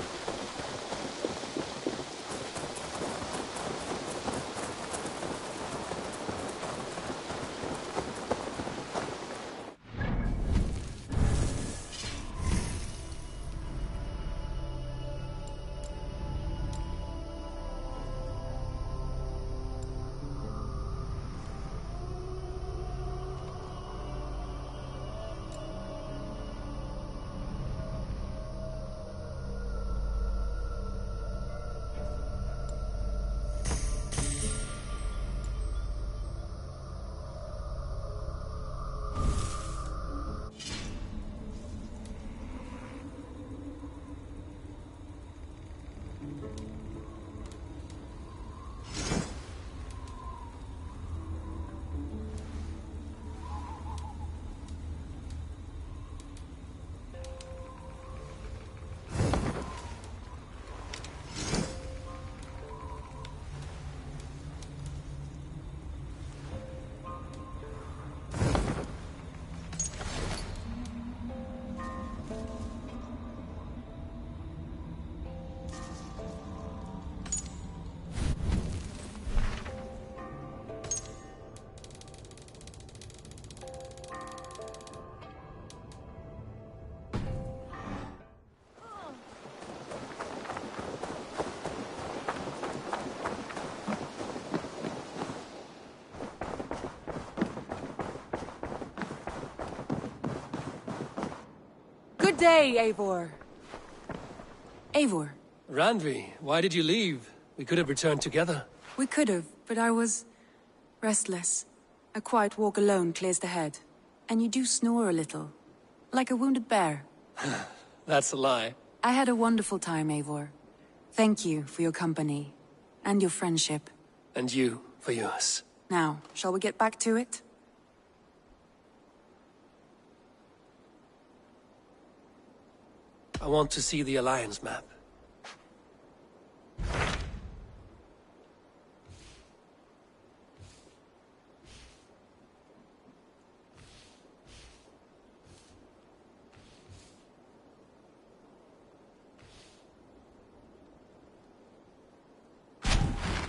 day, Eivor. Eivor. Randvi, why did you leave? We could have returned together. We could have, but I was... restless. A quiet walk alone clears the head. And you do snore a little. Like a wounded bear. That's a lie. I had a wonderful time, Eivor. Thank you for your company. And your friendship. And you for yours. Now, shall we get back to it? I want to see the Alliance map.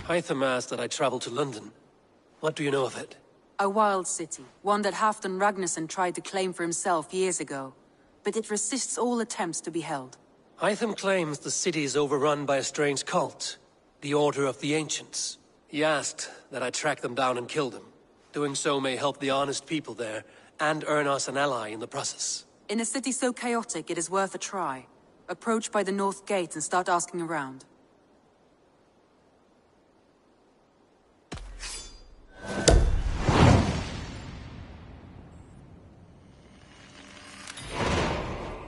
Hytham asked that I travel to London. What do you know of it? A wild city, one that Halfdan Ragnarsson tried to claim for himself years ago. But it resists all attempts to be held. Hytham claims the city is overrun by a strange cult, the Order of the Ancients. He asked that I track them down and kill them. Doing so may help the honest people there, and earn us an ally in the process. In a city so chaotic, it is worth a try. Approach by the North Gate and start asking around.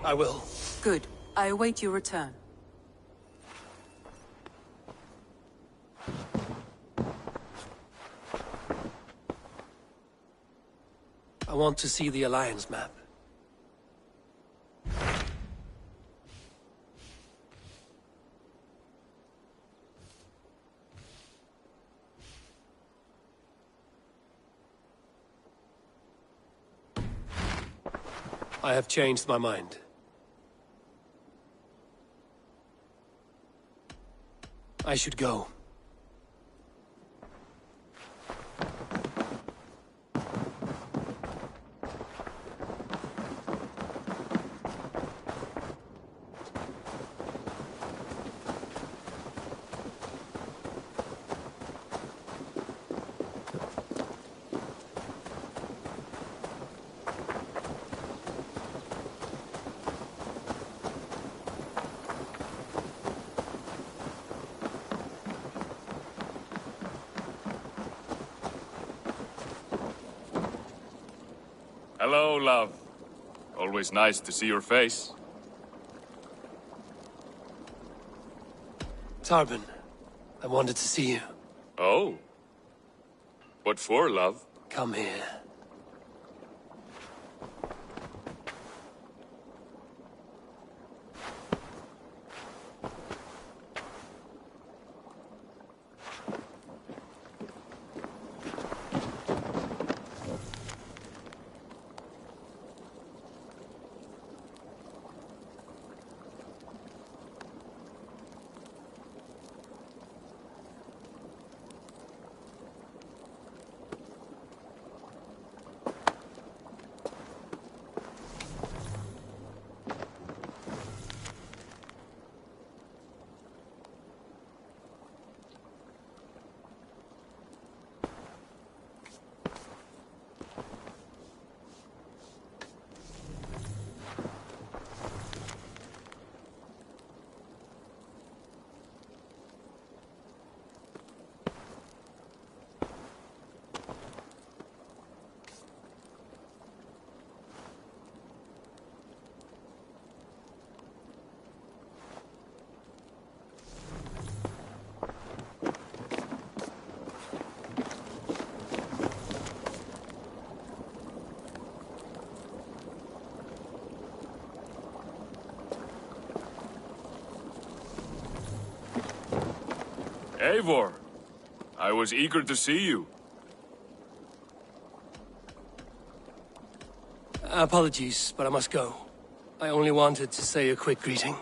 I will. Good. I await your return. I want to see the Alliance map. I have changed my mind. I should go. Hello, love. Always nice to see your face. Tarban, I wanted to see you. Oh. What for, love? Come here. Eivor, I was eager to see you. Apologies, but I must go. I only wanted to say a quick greeting.